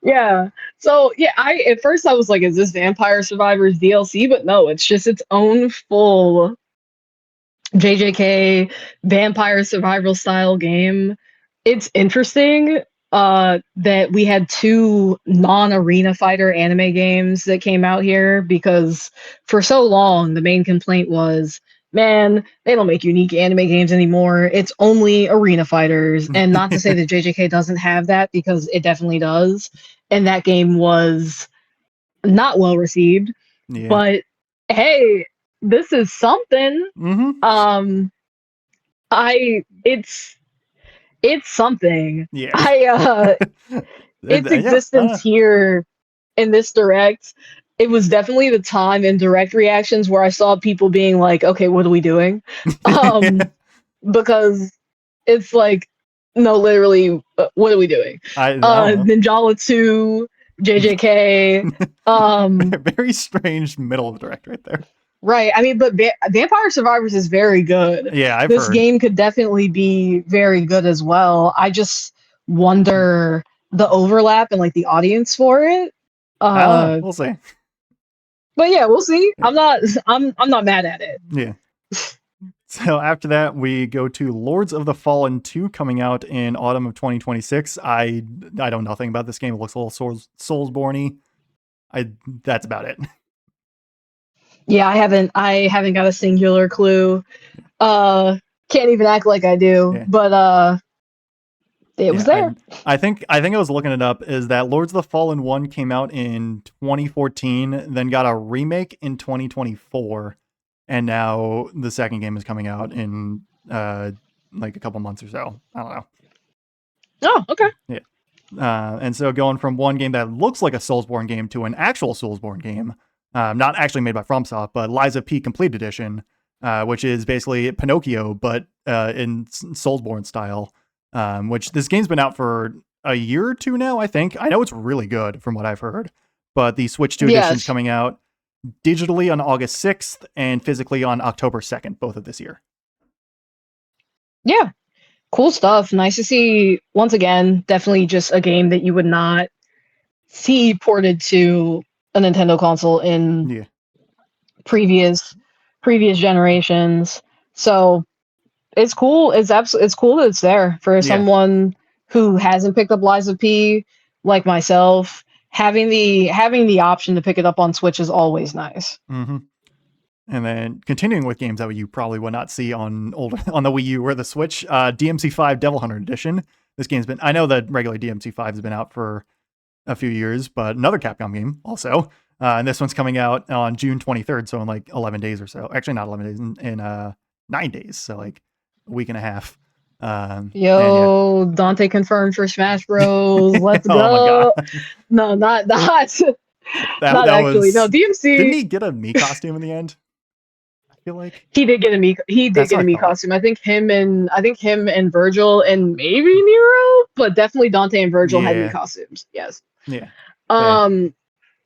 Speaker 2: Yeah. So yeah, I at first I was like, "Is this Vampire Survivors DLC?" But no, it's just its own full JJK vampire survival style game. It's interesting that we had two non-arena fighter anime games that came out here, because for so long the main complaint was, man, they don't make unique anime games anymore. It's only arena fighters. And not to say that JJK doesn't have that, because it definitely does. And that game was not well received.
Speaker 1: Yeah.
Speaker 2: But hey, this is something.
Speaker 1: Mm-hmm.
Speaker 2: Um I it's something.
Speaker 1: Yeah.
Speaker 2: I its
Speaker 1: Yeah.
Speaker 2: existence here in this direct, it was definitely the time in direct reactions where I saw people being like, "Okay, what are we doing?"
Speaker 1: Yeah.
Speaker 2: Um because It's like, no, literally, what are we doing?
Speaker 1: I don't know.
Speaker 2: Ninjala 2, JJK.
Speaker 1: Very strange middle of the direct right there.
Speaker 2: Right. I mean, but Vampire Survivors is very good.
Speaker 1: Yeah, I've
Speaker 2: This
Speaker 1: heard.
Speaker 2: game could definitely be very good as well. I just wonder the overlap and like the audience for it.
Speaker 1: I don't know.
Speaker 2: Uh,
Speaker 1: We'll see.
Speaker 2: but yeah, we'll see.
Speaker 1: Yeah.
Speaker 2: I'm not mad at it.
Speaker 1: Yeah. So after that, we go to Lords of the Fallen 2 coming out in autumn of 2026. I know nothing about this game. It looks a little Soulsborne-y. That's about it.
Speaker 2: Yeah, I haven't got a singular clue. Can't even act like I do,
Speaker 1: Yeah.
Speaker 2: but it was
Speaker 1: Yeah,
Speaker 2: there.
Speaker 1: I think I was looking it up. Is that Lords of the Fallen 1 came out in 2014, then got a remake in 2024, and now the second game is coming out in like a couple months or so. I don't know.
Speaker 2: Oh, okay.
Speaker 1: Yeah. And so going from one game that looks like a Soulsborne game to an actual Soulsborne game, not actually made by FromSoft, but Liza P Complete Edition, which is basically Pinocchio but in Soulsborne style. Which this game's been out for a year or two now, I think. I know it's really good from what I've heard, but the Switch 2 edition is
Speaker 2: Yes.
Speaker 1: coming out digitally on August 6th and physically on October 2nd, both of this year.
Speaker 2: Yeah. Cool stuff. Nice to see once again, definitely just a game that you would not see ported to a Nintendo console in
Speaker 1: Yeah.
Speaker 2: previous previous generations. So it's cool. It's cool that it's there for
Speaker 1: Yeah.
Speaker 2: someone who hasn't picked up Lies of P like myself. Having the option to pick it up on Switch is always nice.
Speaker 1: Mm-hmm. And then continuing with games that you probably would not see on on the Wii U or the Switch, DMC5 Devil Hunter Edition. This game's been, I know that regular DMC5 has been out for a few years, but another Capcom game also. And this one's coming out on June 23rd, so in like 11 days or so. Actually, not 11 days, in 9 days, so like a week and a half. And yeah.
Speaker 2: Yo, Dante confirmed for Smash Bros. Let's
Speaker 1: Oh my god.
Speaker 2: go. No, not not
Speaker 1: That
Speaker 2: actually. No,
Speaker 1: was, didn't
Speaker 2: DMC.
Speaker 1: he get a me costume in the end? I feel like
Speaker 2: He did get a me. He did
Speaker 1: that's
Speaker 2: get
Speaker 1: what
Speaker 2: a
Speaker 1: I
Speaker 2: me
Speaker 1: thought.
Speaker 2: costume. I think him and Virgil and maybe Nero, but definitely Dante and Virgil had me
Speaker 1: Yeah.
Speaker 2: costumes. Yes.
Speaker 1: Yeah.
Speaker 2: Um.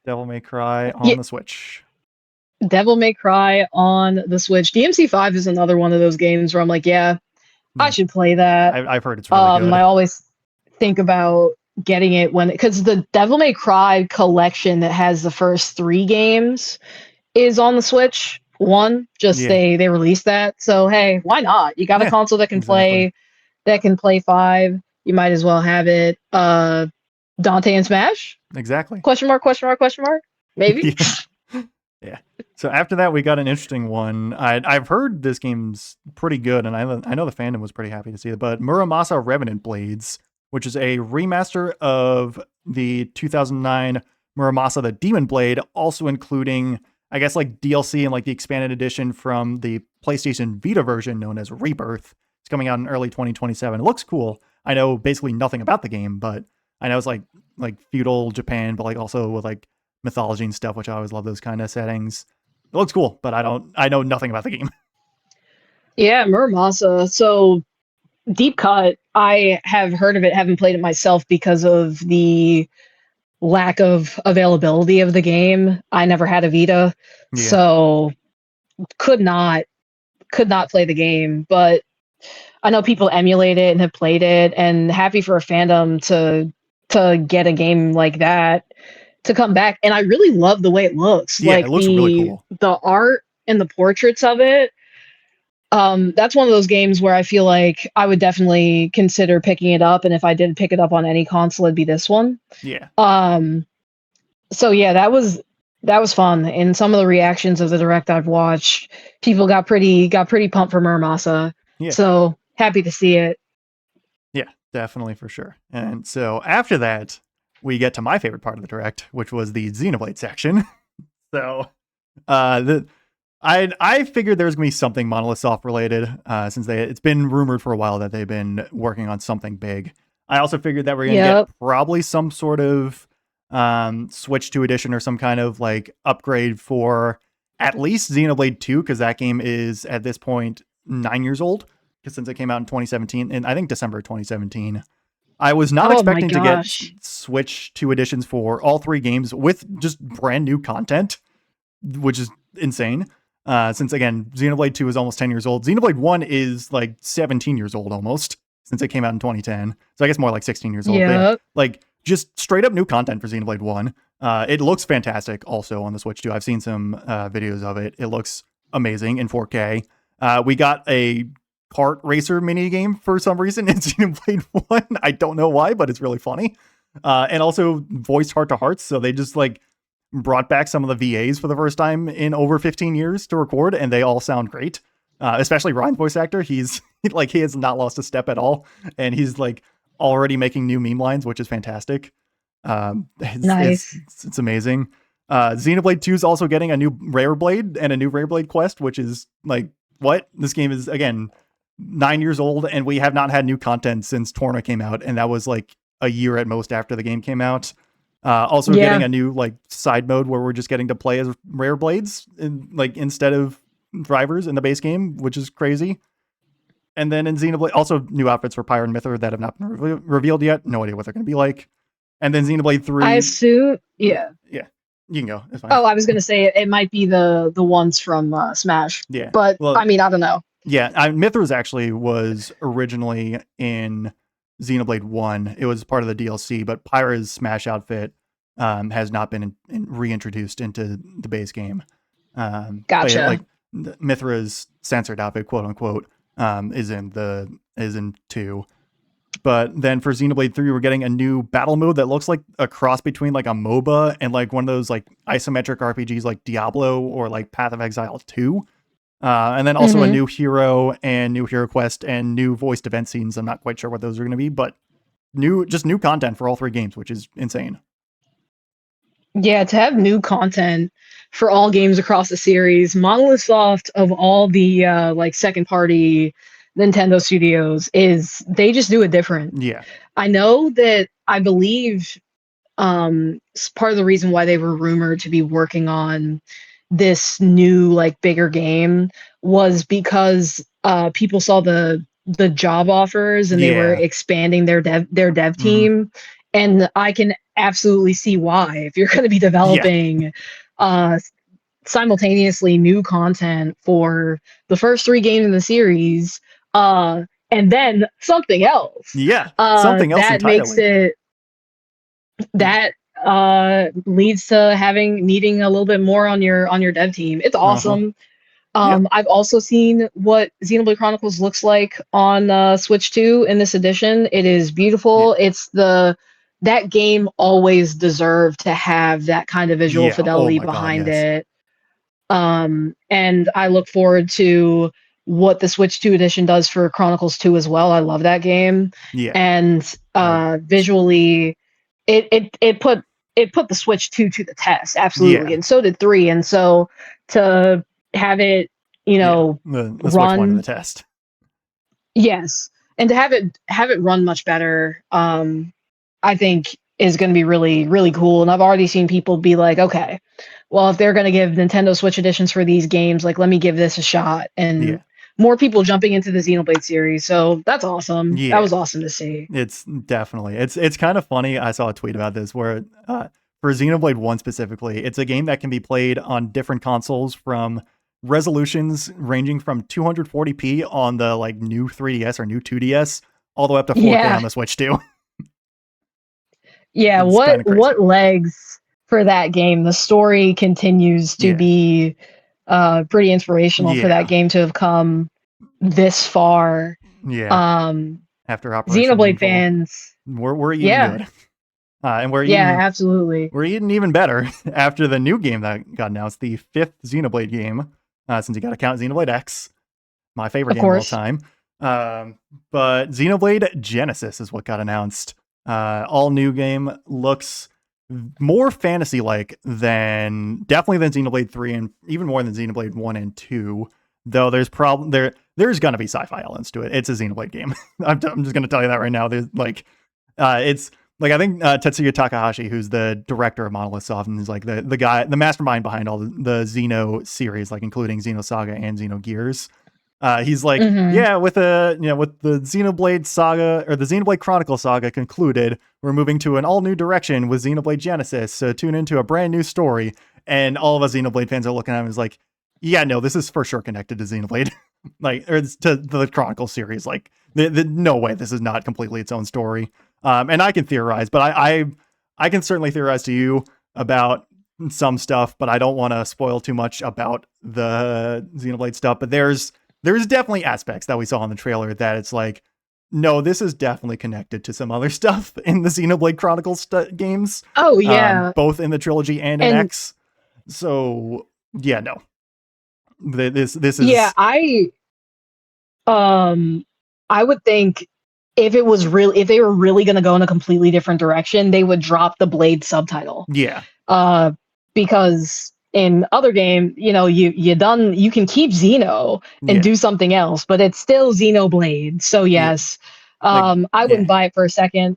Speaker 1: Devil May Cry
Speaker 2: Yeah.
Speaker 1: on the Switch.
Speaker 2: Devil May Cry on the Switch. DMC5 is another one of those games where I'm like, yeah, I
Speaker 1: Yeah.
Speaker 2: should play that.
Speaker 1: I've heard it's really good.
Speaker 2: I always think about getting it when because the Devil May Cry collection that has the first 3 games is on the Switch. One, just
Speaker 1: Yeah.
Speaker 2: they released that, so hey, why not? You got a
Speaker 1: Yeah.
Speaker 2: console that can
Speaker 1: Exactly.
Speaker 2: play 5. You might as well have it. Dante and Smash?
Speaker 1: Exactly.
Speaker 2: Question mark? Question mark? Question mark? Maybe.
Speaker 1: Yeah. Yeah. So after that, we got an interesting one. I've heard this game's pretty good, and I know the fandom was pretty happy to see it. But Muramasa Revenant Blades, which is a remaster of the 2009 Muramasa the Demon Blade, also including, I guess, like DLC and like the expanded edition from the PlayStation Vita version known as Rebirth. It's coming out in early 2027. It looks cool. I know basically nothing about the game, but I know it's like feudal Japan, but like also with like mythology and stuff, which I always love those kind of settings. It looks cool, but I know nothing about the game.
Speaker 2: Yeah, Muramasa. So deep cut. I have heard of it, haven't played it myself because of the lack of availability of the game. I never had a Vita,
Speaker 1: Yeah.
Speaker 2: so could not play the game, but I know people emulate it and have played it and happy for a fandom to get a game like that to come back. And I really love the way it looks.
Speaker 1: Yeah, it
Speaker 2: Like
Speaker 1: looks really
Speaker 2: the
Speaker 1: cool.
Speaker 2: art and the portraits of it. That's one of those games where I feel like I would definitely consider picking it up, and if I did pick it up on any console, it'd be this one.
Speaker 1: Yeah.
Speaker 2: So yeah, that was fun. And some of the reactions of the direct I've watched, people got pretty pumped for Muramasa.
Speaker 1: Yeah.
Speaker 2: So happy to see it.
Speaker 1: Yeah, definitely for sure. And so after that, we get to my favorite part of the direct, which was the Xenoblade section. So I figured there was gonna be something Monolith Soft related, since it's been rumored for a while that they've been working on something big. I also figured that we're gonna
Speaker 2: Yep.
Speaker 1: get probably some sort of Switch 2 edition or some kind of like upgrade for at least Xenoblade 2, because that game is at this point 9 years old. since it came out in 2017, and I think December 2017. I was not
Speaker 2: Oh my
Speaker 1: expecting to get
Speaker 2: gosh.
Speaker 1: Switch 2 editions for all 3 games with just brand new content, which is insane. Since again, Xenoblade 2 is almost 10 years old. Xenoblade 1 is like 17 years old almost, since it came out in 2010. So I guess more like 16 years old. But yeah,
Speaker 2: Yeah.
Speaker 1: like just straight up new content for Xenoblade 1. It looks fantastic also on the Switch 2. I've seen some videos of it. It looks amazing in 4K. We got a kart racer mini game for some reason in Xenoblade 1. I don't know why, but it's really funny. And also voiced heart to hearts. So they just like brought back some of the VAs for the first time in over 15 years to record, and they all sound great. Especially Ryan's voice actor. He's like, he has not lost a step at all. And he's like already making new meme lines, which is fantastic.
Speaker 2: Nice.
Speaker 1: It's amazing. Xenoblade 2 is also getting a new Rare Blade and a new Rare Blade quest, which is like, what? This game is, again, 9 years old, and we have not had new content since Torna came out, and that was like a year at most after the game came out. Also
Speaker 2: Yeah.
Speaker 1: getting a new like side mode where we're just getting to play as Rare Blades like instead of drivers in the base game, which is crazy. And then in Xenoblade, also new outfits for Pyre and Mythra that have not been revealed yet. No idea what they're going to be like. And then Xenoblade
Speaker 2: I
Speaker 1: 3.
Speaker 2: assume. Yeah.
Speaker 1: Yeah, you can go. It's fine.
Speaker 2: Oh, I was gonna say it might be the ones from Smash,
Speaker 1: Yeah.
Speaker 2: but
Speaker 1: Well,
Speaker 2: I mean, I don't know.
Speaker 1: yeah. Mythra's actually was originally in Xenoblade 1. It was part of the DLC, but Pyra's Smash outfit has not been reintroduced into the base game. But yeah,
Speaker 2: Gotcha.
Speaker 1: like Mythra's censored outfit, quote unquote, is in 2. But then for Xenoblade 3, we're getting a new battle mode that looks like a cross between like a MOBA and like one of those like isometric RPGs like Diablo or like Path of Exile 2. And then also a
Speaker 2: Hmm.
Speaker 1: new hero and new hero quest and new voiced event scenes. I'm not quite sure what those are going to be, but just new content for all 3 games, which is insane.
Speaker 2: Yeah, to have new content for all games across the series, Monolith Soft of all the like second party Nintendo studios is they just do it different.
Speaker 1: Yeah.
Speaker 2: I know that I believe part of the reason why they were rumored to be working on this new like bigger game was because people saw the job offers and they were
Speaker 1: Yeah.
Speaker 2: expanding their dev
Speaker 1: Hmm.
Speaker 2: team, and I can absolutely see why. If you're going to be
Speaker 1: Yeah.
Speaker 2: developing uh simultaneously new content for the first 3 games in the series, and then something else,
Speaker 1: Yeah. Something else
Speaker 2: that makes
Speaker 1: entirely.
Speaker 2: it that leads to having needing a little bit more on your dev team. It's
Speaker 1: Uh-huh.
Speaker 2: awesome.
Speaker 1: Yeah.
Speaker 2: I've also seen what Xenoblade Chronicles looks like on Switch 2 in this edition. It is
Speaker 1: Yeah.
Speaker 2: beautiful. That game always deserved to have that kind of visual
Speaker 1: Yeah. Oh
Speaker 2: fidelity
Speaker 1: my god,
Speaker 2: behind
Speaker 1: yes.
Speaker 2: it. And I look forward to what the Switch 2 edition does for Chronicles 2 as well. I love that game.
Speaker 1: Yeah.
Speaker 2: And
Speaker 1: I
Speaker 2: visually it put the Switch 2 to the test, absolutely.
Speaker 1: yeah.
Speaker 2: And so did 3. And so to have it,
Speaker 1: Yeah. The Switch one to the
Speaker 2: run,
Speaker 1: test.
Speaker 2: yes. And to have it run much better, I think is going to be really, really cool. And I've already seen people be like, okay, well, if they're going to give Nintendo Switch editions for these games, like, let me give this a shot.
Speaker 1: Yeah.
Speaker 2: And more people jumping into the Xenoblade series. So that's awesome. That
Speaker 1: Yeah.
Speaker 2: was awesome to see.
Speaker 1: It's definitely it's kind of funny. I saw a tweet about this where for Xenoblade 1 specifically, it's a game that can be played on different consoles from resolutions ranging from 240p on the like new 3DS or new 2DS all the way up to 4K
Speaker 2: Yeah.
Speaker 1: on the Switch too.
Speaker 2: Yeah.
Speaker 1: It's kind of crazy.
Speaker 2: What legs for that game? The story continues to
Speaker 1: Yeah.
Speaker 2: be pretty inspirational for that
Speaker 1: Yeah.
Speaker 2: game to have come this far.
Speaker 1: Yeah.
Speaker 2: Um,
Speaker 1: After Operation
Speaker 2: Xenoblade
Speaker 1: Moonfall,
Speaker 2: fans,
Speaker 1: we're eating
Speaker 2: yeah,
Speaker 1: good. And
Speaker 2: yeah, absolutely.
Speaker 1: we're eating even better after the new game that got announced, the 5th Xenoblade game. Since you got to count Xenoblade X, my favorite
Speaker 2: Of
Speaker 1: game of all
Speaker 2: course.
Speaker 1: time. But Xenoblade Genesis is what got announced. All new game looks more fantasy like than definitely than Xenoblade 3 and even more than Xenoblade 1 and 2. Though there's gonna be sci-fi elements to it. It's a Xenoblade game. I'm just gonna tell you that right now. There's like it's like I think Tetsuya Takahashi, who's the director of Monolith Soft, and is like the guy, the mastermind behind all the Xeno series, like including Xenosaga and Xenogears. He's like,
Speaker 2: Mm-hmm.
Speaker 1: yeah, with with the Xenoblade saga or the Xenoblade Chronicle saga concluded, we're moving to an all new direction with Xenoblade Genesis. So tune into a brand new story. And all of us Xenoblade fans are looking at him as like, yeah, no, this is for sure connected to Xenoblade, like or to the Chronicle series. Like, no way, this is not completely its own story. And I can theorize, but I can certainly theorize to you about some stuff, but I don't want to spoil too much about the Xenoblade stuff. But there's definitely aspects that we saw in the trailer that it's like, no, this is definitely connected to some other stuff in the Xenoblade Chronicles games,
Speaker 2: Oh yeah,
Speaker 1: both in the trilogy and in
Speaker 2: and
Speaker 1: X. So yeah, no, this
Speaker 2: yeah,
Speaker 1: is
Speaker 2: um I would think if they were really going to go in a completely different direction, they would drop the Blade subtitle.
Speaker 1: yeah,
Speaker 2: Uh, because in other game, you can keep Xeno and
Speaker 1: yeah,
Speaker 2: do something else, but it's still Xenoblade. So
Speaker 1: yeah,
Speaker 2: yes,
Speaker 1: like
Speaker 2: I
Speaker 1: yeah,
Speaker 2: wouldn't buy it for a second.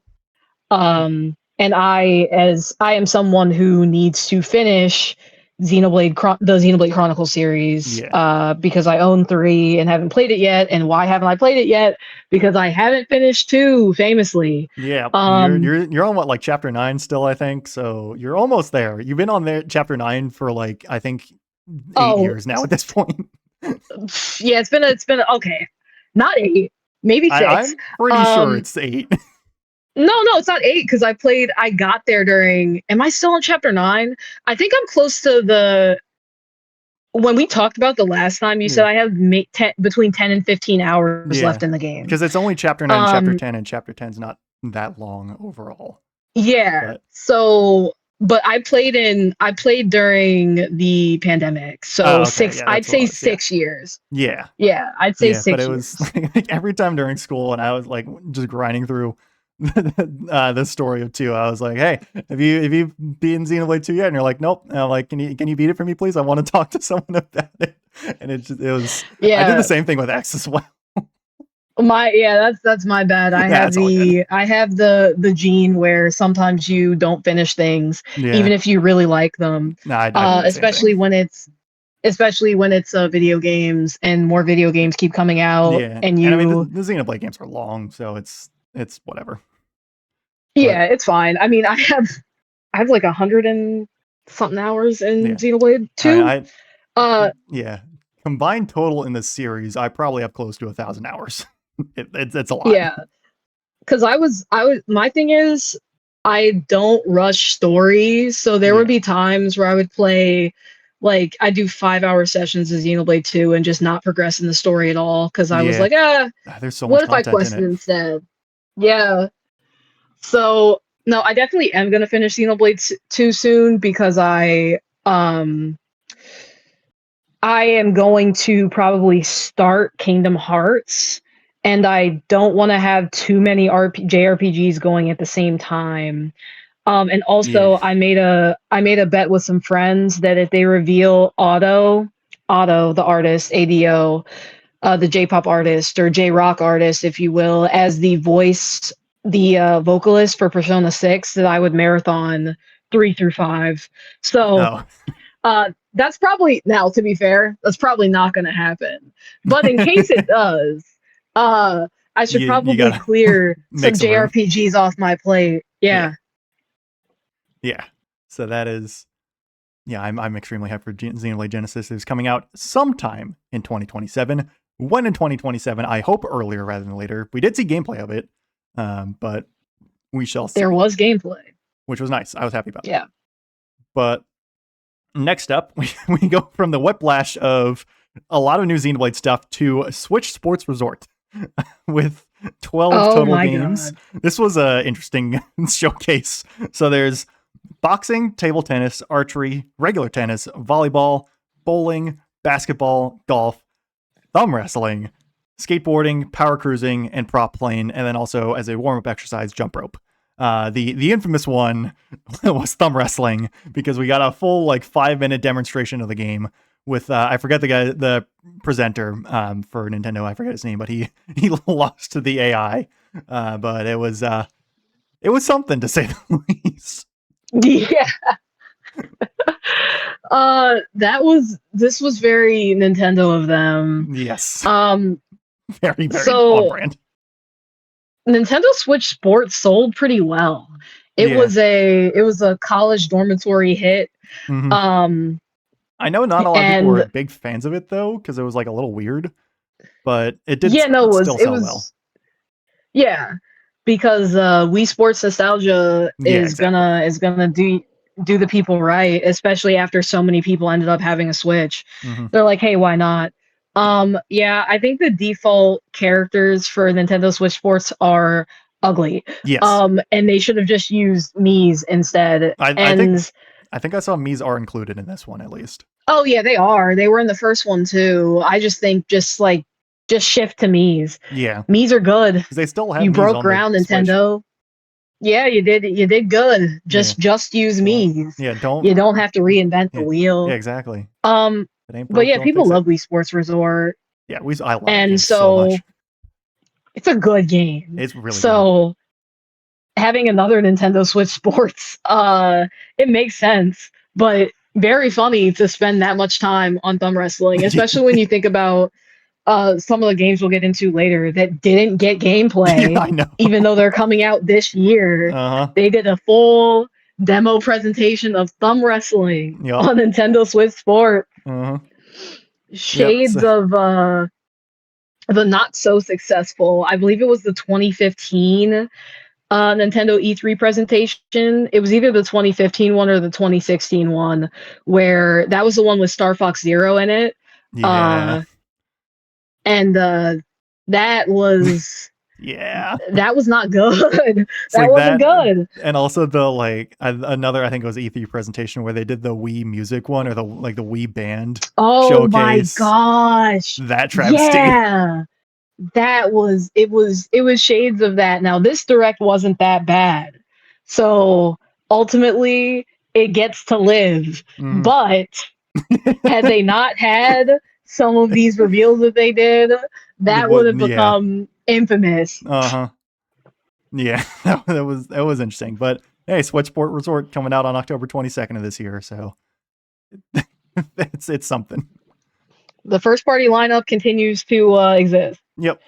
Speaker 2: And as I am someone who needs to finish the Xenoblade Chronicle series,
Speaker 1: yeah.
Speaker 2: because I own 3 and haven't played it yet. And why haven't I played it yet? Because I haven't finished 2, famously.
Speaker 1: Yeah,
Speaker 2: Um,
Speaker 1: you're on what, like chapter 9 still, I think. So you're almost there. You've been on there chapter 9 for like I think 8
Speaker 2: oh,
Speaker 1: years now at this point.
Speaker 2: yeah, it's been okay, not 8, maybe 6.
Speaker 1: I'm pretty sure
Speaker 2: Um,
Speaker 1: it's 8.
Speaker 2: no, it's not 8 because I got there during. Am I still on chapter 9? I think I'm close to the. When we talked about the last time, you said
Speaker 1: Yeah.
Speaker 2: I have between 10 and 15 hours
Speaker 1: Yeah.
Speaker 2: left in the game.
Speaker 1: Because it's only chapter 9 and chapter
Speaker 2: Um,
Speaker 1: 10, and chapter 10's not that long overall.
Speaker 2: yeah.
Speaker 1: But
Speaker 2: So, but I played during the pandemic. So
Speaker 1: oh, okay,
Speaker 2: 6,
Speaker 1: yeah,
Speaker 2: I'd
Speaker 1: that's what it
Speaker 2: say
Speaker 1: was. Yeah.
Speaker 2: 6 years.
Speaker 1: Yeah.
Speaker 2: Yeah, I'd say
Speaker 1: Yeah, but
Speaker 2: 6
Speaker 1: it was
Speaker 2: years.
Speaker 1: like every time during school and I was like just grinding through the story of 2. I was like, "Hey, have you beaten Xenoblade 2 yet?" And you're like, "Nope." And I'm like, "Can you beat it for me, please? I want to talk to someone about it." And it was I did the
Speaker 2: Yeah.
Speaker 1: same thing with X as well.
Speaker 2: That's my bad.
Speaker 1: That's all good.
Speaker 2: I have the gene where sometimes you don't finish things
Speaker 1: Yeah.
Speaker 2: even if you really like them.
Speaker 1: No, I do the same thing.
Speaker 2: Especially when it's video games and more video games keep coming out
Speaker 1: Yeah.
Speaker 2: and
Speaker 1: And I mean
Speaker 2: you.
Speaker 1: the Xenoblade games are long, so it's whatever. But
Speaker 2: Yeah, it's fine. I mean, I have like 100 and something hours in
Speaker 1: yeah.
Speaker 2: Xenoblade
Speaker 1: I mean
Speaker 2: 2. Uh
Speaker 1: yeah. Combined total in this series, I probably have close to 1,000 hours. It's a lot.
Speaker 2: yeah, cuz I was my thing is I don't rush stories, so there would
Speaker 1: Yeah.
Speaker 2: be times where I would play, like I do 5-hour sessions of Xenoblade 2 and just not progress in the story at all cuz I was
Speaker 1: Yeah.
Speaker 2: like, "Ah,
Speaker 1: There's so
Speaker 2: what
Speaker 1: much
Speaker 2: if I
Speaker 1: content in
Speaker 2: quested
Speaker 1: it.
Speaker 2: instead?" Yeah. So, no, I definitely am going to finish Xenoblade 2 soon because um I am going to probably start Kingdom Hearts, and I don't want to have too many JRPGs going at the same time. And
Speaker 1: Yeah.
Speaker 2: also, I made a bet with some friends that if they reveal Otto, the artist, ADO, the J-pop artist or J-rock artist, if you will, as the vocalist for Persona 6, that I would marathon 3 through 5. So
Speaker 1: Oh.
Speaker 2: that's probably, now to be fair, that's probably not going to happen. But in case it does, uh, I should
Speaker 1: You
Speaker 2: probably
Speaker 1: gotta
Speaker 2: clear
Speaker 1: make
Speaker 2: some
Speaker 1: some room.
Speaker 2: JRPGs off my plate.
Speaker 1: Yeah.
Speaker 2: Yeah.
Speaker 1: Yeah. So that is yeah, I'm extremely hyped for Xenoblade Genesis. It's coming out sometime in 2027. When in 2027? I hope earlier rather than later. We did see gameplay of it, but we shall
Speaker 2: There
Speaker 1: see,
Speaker 2: was gameplay.
Speaker 1: which was nice. I was happy about that.
Speaker 2: Yeah.
Speaker 1: But next up, we go from the whiplash of a lot of new Xenoblade stuff to Switch Sports Resort with 12
Speaker 2: Oh
Speaker 1: total
Speaker 2: my
Speaker 1: games.
Speaker 2: god.
Speaker 1: This was a interesting showcase. So there's boxing, table tennis, archery, regular tennis, volleyball, bowling, basketball, golf, thumb wrestling, skateboarding, power cruising, and prop plane, and then also as a warm-up exercise, jump rope. The infamous one was thumb wrestling because we got a full like 5-minute demonstration of the game with I forget the presenter for Nintendo, I forget his name, but he lost to the AI, but it was something to say the least.
Speaker 2: Yeah. This was very Nintendo of them.
Speaker 1: Yes.
Speaker 2: Um,
Speaker 1: Very, very on
Speaker 2: so
Speaker 1: brand.
Speaker 2: Nintendo Switch Sports sold pretty well.
Speaker 1: Yeah.
Speaker 2: It was a college dormitory hit.
Speaker 1: Mm-hmm.
Speaker 2: Um,
Speaker 1: I know not a lot of people were
Speaker 2: and
Speaker 1: big fans of it though, because it was like a little weird, but it did
Speaker 2: yeah, no,
Speaker 1: still
Speaker 2: it
Speaker 1: sell well.
Speaker 2: was yeah, because Wii Sports Nostalgia
Speaker 1: Yeah, exactly.
Speaker 2: is gonna do the people right, especially after so many people ended up having a Switch.
Speaker 1: Mm-hmm.
Speaker 2: They're like, hey, why not? Yeah, I think the default characters for Nintendo Switch Sports are ugly.
Speaker 1: Yes.
Speaker 2: And they should have just used Mii's instead.
Speaker 1: I think
Speaker 2: And
Speaker 1: I saw Mii's are included in this one at least.
Speaker 2: oh yeah, they are. They were in the first one too. I just think just shift to Mii's.
Speaker 1: Yeah,
Speaker 2: Mii's are good.
Speaker 1: because they still have
Speaker 2: You
Speaker 1: Mii's
Speaker 2: broke
Speaker 1: on the
Speaker 2: ground,
Speaker 1: Switch.
Speaker 2: Nintendo. Yeah, you did good.
Speaker 1: Yeah.
Speaker 2: Just use
Speaker 1: Don't.
Speaker 2: Mii's.
Speaker 1: Yeah. Don't.
Speaker 2: You don't have to reinvent the
Speaker 1: Yeah. Yeah.
Speaker 2: wheel.
Speaker 1: Exactly.
Speaker 2: Um,
Speaker 1: If it ain't
Speaker 2: but
Speaker 1: broke,
Speaker 2: yeah,
Speaker 1: don't
Speaker 2: people
Speaker 1: fix it.
Speaker 2: love Wii Sports Resort,
Speaker 1: Yeah. I love that
Speaker 2: and
Speaker 1: game so much.
Speaker 2: so it's a good game.
Speaker 1: It's really good.
Speaker 2: So having another Nintendo Switch Sports, it makes sense, but very funny to spend that much time on thumb wrestling, especially when you think about some of the games we'll get into later that didn't get
Speaker 1: Yeah,
Speaker 2: gameplay,
Speaker 1: I know.
Speaker 2: even though they're coming out this year.
Speaker 1: Uh huh.
Speaker 2: They did a full demo presentation of thumb wrestling
Speaker 1: Yep.
Speaker 2: on Nintendo Switch Sport.
Speaker 1: Uh huh. Yep.
Speaker 2: Shades of the not so successful. I believe it was the 2015 Nintendo E3 presentation. It was either the 2015 one or the 2016 one, where that was the one with Star Fox Zero in it.
Speaker 1: Yeah.
Speaker 2: Uh, and that was
Speaker 1: Yeah.
Speaker 2: that was not good.
Speaker 1: It's
Speaker 2: That
Speaker 1: like
Speaker 2: wasn't
Speaker 1: that,
Speaker 2: good.
Speaker 1: and also the another I think it was E3 presentation where they did the Wii music one or the Wii band
Speaker 2: Oh my
Speaker 1: showcase.
Speaker 2: gosh.
Speaker 1: That travesty.
Speaker 2: Yeah. It was shades of that. Now this direct wasn't that bad. So ultimately it gets to live.
Speaker 1: Mm.
Speaker 2: But had they not had some of these reveals that they did, that would have
Speaker 1: Yeah.
Speaker 2: become infamous.
Speaker 1: Uh huh. Yeah. That was interesting. But hey, Switchport Resort coming out on October 22nd of this year, so it's something.
Speaker 2: The first party lineup continues to exist.
Speaker 1: Yep.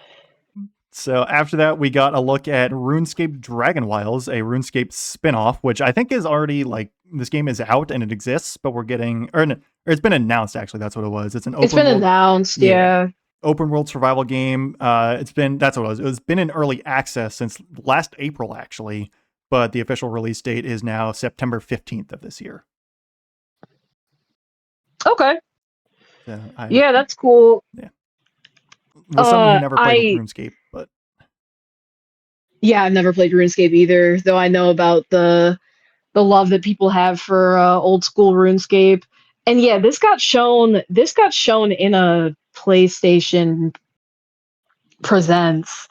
Speaker 1: So after that, we got a look at RuneScape Dragon Wilds, a RuneScape spin-off, which I think is already like this game is out and it exists, but we're getting or it's been announced actually. That's what it was. It's an
Speaker 2: It's
Speaker 1: open
Speaker 2: been
Speaker 1: world,
Speaker 2: announced, yeah.
Speaker 1: open world survival game. That's what it was. It was been in early access since last April actually, but the official release date is now September 15th of this year.
Speaker 2: Okay.
Speaker 1: So
Speaker 2: Yeah, that's cool.
Speaker 1: Yeah. Was someone who never played
Speaker 2: I
Speaker 1: RuneScape, but
Speaker 2: yeah, I've never played RuneScape either, though I know about the love that people have for old school RuneScape. And yeah, this got shown in a PlayStation Presents.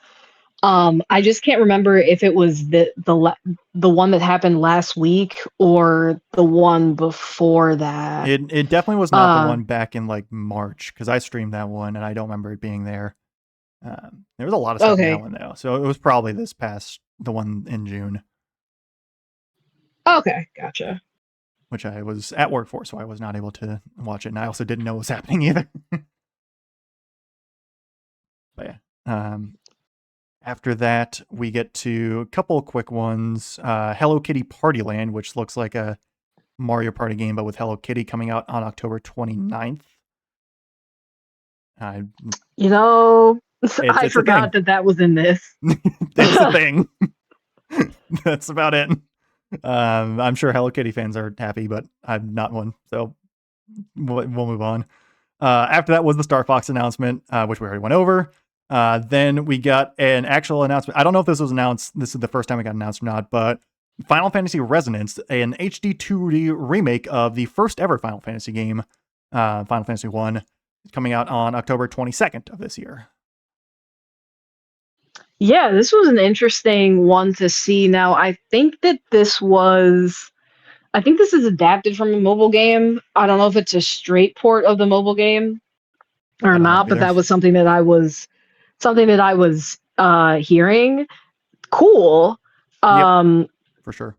Speaker 2: I just can't remember if it was the one that happened last week or the one before that.
Speaker 1: it definitely was not the
Speaker 2: Uh,
Speaker 1: one back in like March because I streamed that one and I don't remember it being there. There was a lot of stuff in that
Speaker 2: okay.
Speaker 1: one though, so it was probably the one in June,
Speaker 2: Okay, gotcha.
Speaker 1: which I was at work for, so I was not able to watch it, and I also didn't know what was happening either. But yeah, after that we get to a couple of quick ones. Hello Kitty Party Land, which looks like a Mario Party game, but with Hello Kitty coming out on October 29th.
Speaker 2: You know, I
Speaker 1: It's a
Speaker 2: forgot
Speaker 1: thing.
Speaker 2: that was in this.
Speaker 1: It's a thing. That's about it. I'm sure Hello Kitty fans are happy, but I'm not one. So we'll move on. After that was the Star Fox announcement, which we already went over. Then we got an actual announcement. I don't know if this was announced. This is the first time it got announced or not, but Final Fantasy Resonance, an HD 2D remake of the first ever Final Fantasy game, Final Fantasy 1, coming out on October 22nd of this year.
Speaker 2: Yeah, this was an interesting one to see. Now, I think this is adapted from a mobile game. I don't know if it's a straight port of the mobile game or
Speaker 1: I don't know
Speaker 2: not, but
Speaker 1: either.
Speaker 2: that was something that I was hearing. Cool.
Speaker 1: Yep,
Speaker 2: Um,
Speaker 1: for sure.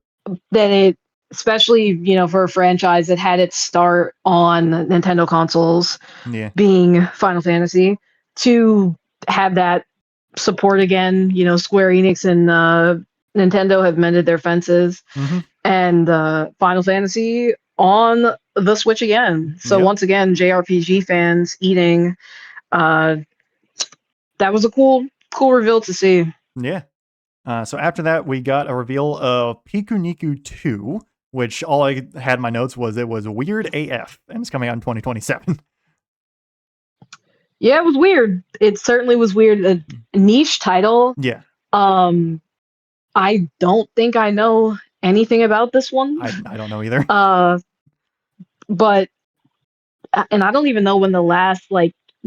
Speaker 2: that especially for a franchise that had its start on Nintendo consoles,
Speaker 1: Yeah.
Speaker 2: being Final Fantasy, to have that support again. Square Enix and Nintendo have mended their fences,
Speaker 1: Mm-hmm.
Speaker 2: and Final Fantasy on the Switch again. So
Speaker 1: Yep.
Speaker 2: once again, JRPG fans eating. Uh, that was a cool reveal to see.
Speaker 1: Yeah. So after that, we got a reveal of Pikuniku 2, which all I had in my notes was it was weird AF, and it's coming out in 2027.
Speaker 2: Yeah, it was weird. It certainly was weird. A niche title.
Speaker 1: Yeah.
Speaker 2: I don't think I know anything about this one.
Speaker 1: I don't know either.
Speaker 2: Uh, but and I don't even know when the last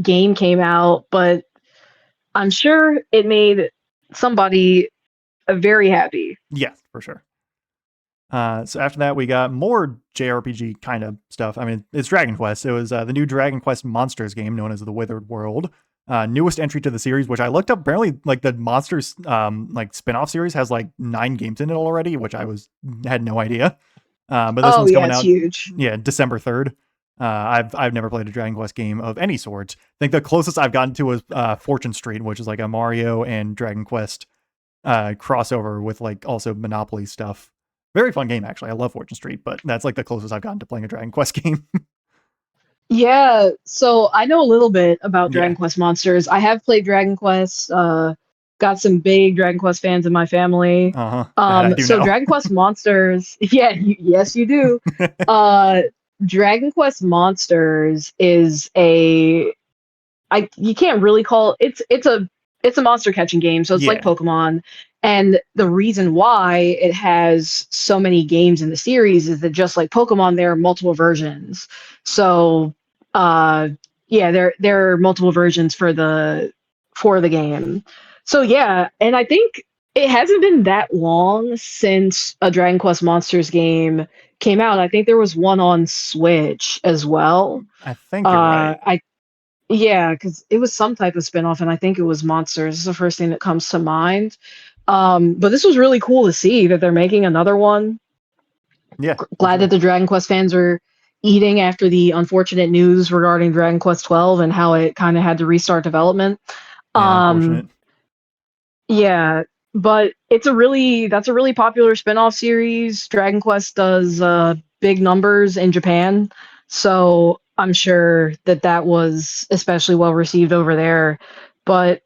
Speaker 2: game came out, but I'm sure it made somebody very happy.
Speaker 1: Yes, for sure. So after that, we got more JRPG kind of stuff. I mean, it's Dragon Quest. It was the new Dragon Quest Monsters game known as the Withered World. Newest entry to the series, which I looked up. Apparently, like the Monsters spin-off series has like 9 games in it already, which had no idea. But this one's
Speaker 2: Yeah,
Speaker 1: coming
Speaker 2: it's
Speaker 1: out,
Speaker 2: huge.
Speaker 1: yeah, December 3rd. I've never played a Dragon Quest game of any sort. I think the closest I've gotten to was Fortune Street, which is like a Mario and Dragon Quest crossover with like also Monopoly stuff. Very fun game, actually. I love Fortune Street, but that's like the closest I've gotten to playing a Dragon Quest game.
Speaker 2: Yeah, so I know a little bit about
Speaker 1: Yeah.
Speaker 2: Dragon Quest Monsters. I have played Dragon Quest. Got some big Dragon Quest fans in my family.
Speaker 1: Uh-huh. That I do
Speaker 2: So
Speaker 1: know.
Speaker 2: Dragon Quest Monsters, yeah, yes, you do. Uh, Dragon Quest Monsters is you can't really call it's a monster catching game, so it's like
Speaker 1: Yeah.
Speaker 2: Pokemon. And the reason why it has so many games in the series is that just like Pokemon, there are multiple versions. So yeah, there are multiple versions for the game. So yeah, and I think it hasn't been that long since a Dragon Quest Monsters game came out. I think there was one on Switch as well.
Speaker 1: I think you're right.
Speaker 2: I Yeah, because it was some type of spinoff, and I think it was Monsters. Is the first thing that comes to mind. But this was really cool to see that they're making another one.
Speaker 1: Yeah, for
Speaker 2: Glad that
Speaker 1: sure.
Speaker 2: the Dragon Quest fans are eating after the unfortunate news regarding Dragon Quest 12 and how it kind of had to restart development.
Speaker 1: Yeah,
Speaker 2: Um,
Speaker 1: unfortunate.
Speaker 2: yeah, but that's a really popular spin-off series. Dragon Quest does big numbers in Japan, so I'm sure that was especially well received over there. But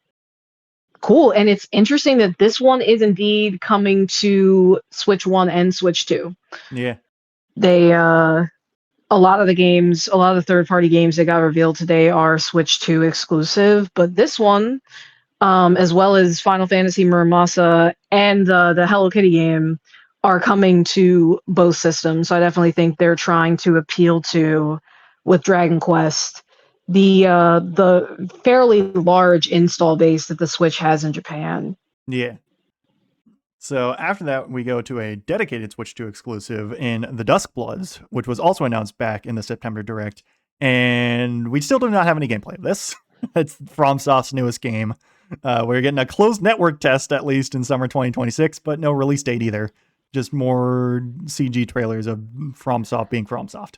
Speaker 2: cool, and it's interesting that this one is indeed coming to Switch 1 and Switch 2.
Speaker 1: Yeah.
Speaker 2: They a lot of a lot of the third-party games that got revealed today are Switch 2 exclusive, but this one, as well as Final Fantasy Muramasa and the Hello Kitty game, are coming to both systems. So I definitely think they're trying to appeal to, with Dragon Quest, the fairly large install base that the Switch has in Japan.
Speaker 1: Yeah. So after that, we go to a dedicated Switch 2 exclusive in The Duskbloods, which was also announced back in the September Direct. And we still do not have any gameplay of this. It's FromSoft's newest game. We're getting a closed network test, at least in summer 2026, but no release date either. Just more CG trailers of FromSoft being FromSoft.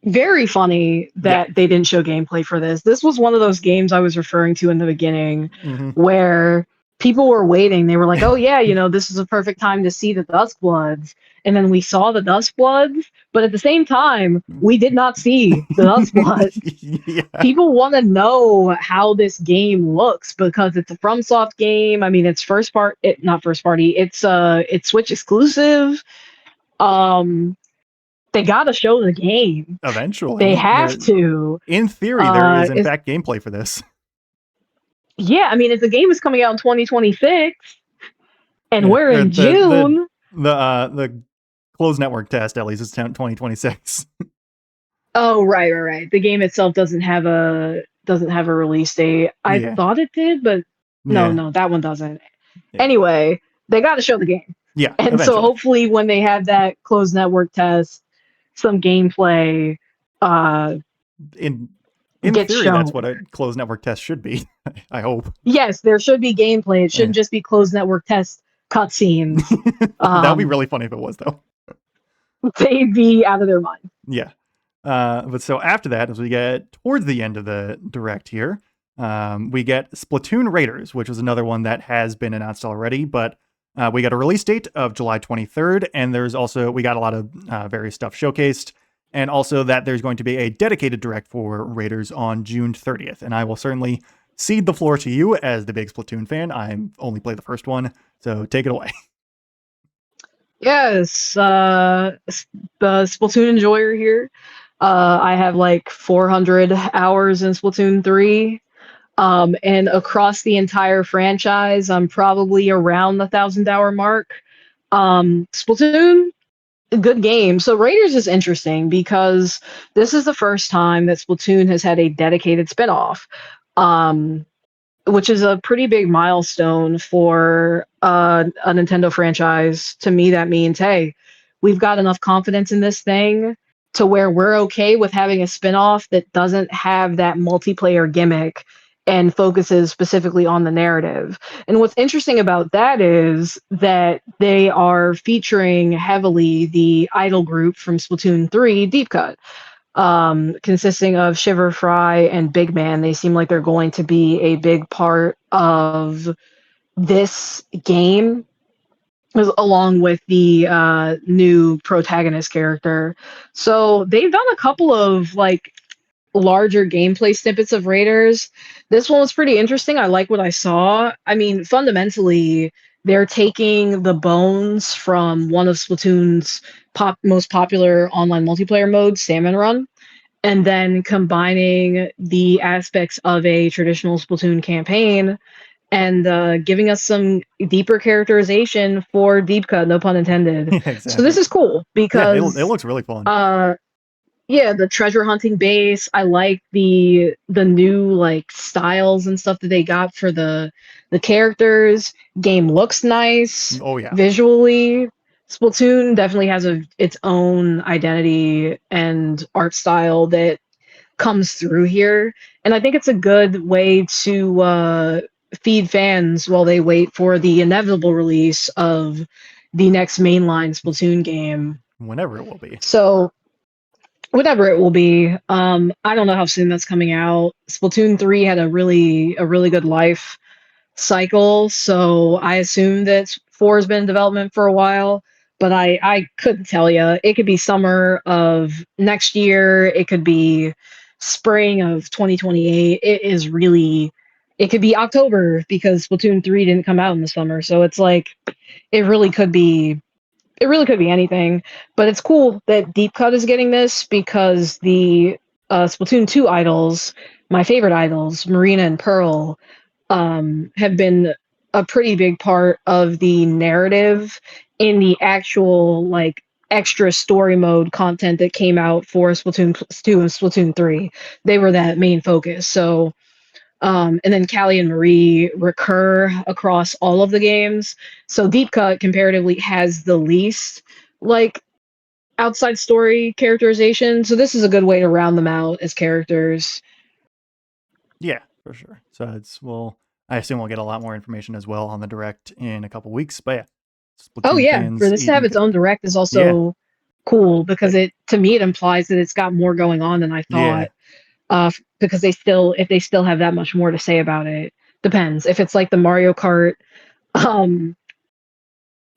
Speaker 2: Very funny
Speaker 1: Yeah.
Speaker 2: that they didn't show gameplay for this. This was one of those games I was referring to in the beginning
Speaker 1: Mm-hmm.
Speaker 2: where people were waiting. They were like, "Oh yeah, this is a perfect time to see the Duskbloods." And then we saw the Duskbloods, but at the same time, we did not see the Duskbloods.
Speaker 1: Yeah.
Speaker 2: People want to know how this game looks because it's a FromSoft game. I mean, it's not first party. It's Switch exclusive. Um they got to show the game. They
Speaker 1: Eventually.
Speaker 2: have to.
Speaker 1: In theory, there is, in
Speaker 2: It's,
Speaker 1: fact, gameplay for this.
Speaker 2: yeah, I mean, if the game is coming out in 2026 and
Speaker 1: Yeah.
Speaker 2: we're
Speaker 1: Or
Speaker 2: in June.
Speaker 1: the closed network test, at least, is 2026.
Speaker 2: Oh, right. The game itself doesn't have a release date. I
Speaker 1: Yeah.
Speaker 2: thought it did, but
Speaker 1: Yeah.
Speaker 2: no, that one doesn't.
Speaker 1: Yeah.
Speaker 2: Anyway, they got to show the game.
Speaker 1: Yeah.
Speaker 2: And
Speaker 1: Eventually.
Speaker 2: so hopefully when they have that closed network test, some gameplay
Speaker 1: in
Speaker 2: gets
Speaker 1: theory,
Speaker 2: shown.
Speaker 1: that's what a closed network test should be. I hope.
Speaker 2: Yes, there should be gameplay. It shouldn't just be closed network test cutscenes.
Speaker 1: That would be really funny if it was, though.
Speaker 2: they'd be out of their mind.
Speaker 1: Yeah. But so after that, as we get towards the end of the direct here, we get Splatoon Raiders, which is another one that has been announced already, but we got a release date of July 23rd, and we got a lot of various stuff showcased, and also that there's going to be a dedicated direct for Raiders on June 30th. And I will certainly cede the floor to you as the big Splatoon fan. I only played the first one, so take it away.
Speaker 2: Yes, the Splatoon enjoyer here. I have like 400 hours in Splatoon 3. And across the entire franchise, I'm probably around the 1,000 hour mark. Splatoon, good game. So Raiders is interesting because this is the first time that Splatoon has had a dedicated spinoff. Um, which is a pretty big milestone for a Nintendo franchise. To me, that means, hey, we've got enough confidence in this thing to where we're okay with having a spinoff that doesn't have that multiplayer gimmick and focuses specifically on the narrative. And what's interesting about that is that they are featuring heavily the idol group from Splatoon 3, Deep Cut, consisting of Shiver Fry and Big Man. They seem like they're going to be a big part of this game, along with the new protagonist character. So they've done a couple of like larger gameplay snippets of Raiders. This one was pretty interesting. I like what I saw. I mean, fundamentally, they're taking the bones from one of Splatoon's most popular online multiplayer modes, Salmon Run, and then combining the aspects of a traditional Splatoon campaign and giving us some deeper characterization for Deep Cut, no pun intended.
Speaker 1: Yeah,
Speaker 2: So this
Speaker 1: exactly.
Speaker 2: is cool
Speaker 1: Yeah, it
Speaker 2: because
Speaker 1: looks really fun.
Speaker 2: yeah, the treasure hunting base. I like the new like styles and stuff that they got for the characters. Game looks nice
Speaker 1: Oh yeah.
Speaker 2: visually. Splatoon definitely has its own identity and art style that comes through here, and I think it's a good way to feed fans while they wait for the inevitable release of the next mainline Splatoon game.
Speaker 1: Whenever it will be.
Speaker 2: So whatever it will be. I don't know how soon that's coming out. Splatoon 3 had a really good life cycle, so I assume that 4 has been in development for a while, but I couldn't tell you. It could be summer of next year, it could be spring of 2028. It could be October because Splatoon 3 didn't come out in the summer. So it's like it really could be it really could be anything, but it's cool that Deep Cut is getting this because the Splatoon 2 idols, my favorite idols, Marina and Pearl, have been a pretty big part of the narrative in the actual like extra story mode content that came out for Splatoon 2 and Splatoon 3. They were that main focus. So and then Callie and Marie recur across all of the games. So Deep Cut comparatively has the least like outside story characterization. So this is a good way to round them out as characters.
Speaker 1: Yeah, for sure. So I assume we'll get a lot more information as well on the direct in a couple weeks. But yeah,
Speaker 2: Oh
Speaker 1: Splatoon
Speaker 2: yeah, for
Speaker 1: fans
Speaker 2: this to have
Speaker 1: eating
Speaker 2: its own
Speaker 1: cake.
Speaker 2: direct is
Speaker 1: Yeah,
Speaker 2: also cool because it to me it implies that it's got more going on than I
Speaker 1: yeah,
Speaker 2: thought. Because if they still have that much more to say about it, depends. If it's like the Mario Kart um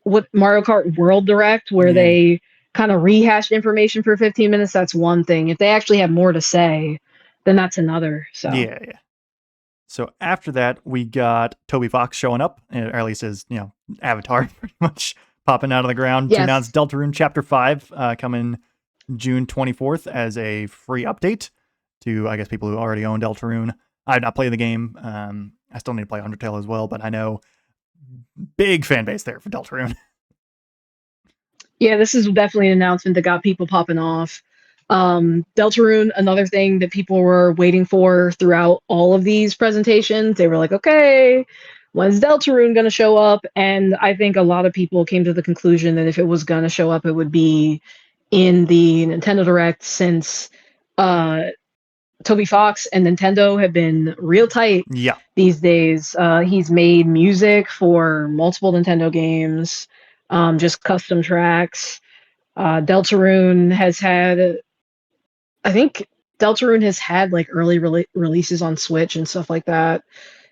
Speaker 2: what Mario Kart World Direct, where
Speaker 1: yeah,
Speaker 2: they kind of rehashed information for 15 minutes, that's one thing. If they actually have more to say, then that's another. So,
Speaker 1: yeah. So after that, we got Toby Fox showing up, or at least his avatar, pretty much popping out of the ground to announce
Speaker 2: yes.
Speaker 1: Deltarune Chapter 5 coming June 24th as a free update to, I guess, people who already own Deltarune. I've not played the game. I still need to play Undertale as well, but I know big fan base there for Deltarune.
Speaker 2: Yeah, this is definitely an announcement that got people popping off. Deltarune, another thing that people were waiting for throughout all of these presentations. They were like, okay, when's Deltarune going to show up? And I think a lot of people came to the conclusion that if it was going to show up, it would be in the Nintendo Direct since uh, Toby Fox and Nintendo have been real tight
Speaker 1: Yeah,
Speaker 2: these days. He's made music for multiple Nintendo games, just custom tracks. Deltarune has had, I think Deltarune has had like early releases on Switch and stuff like that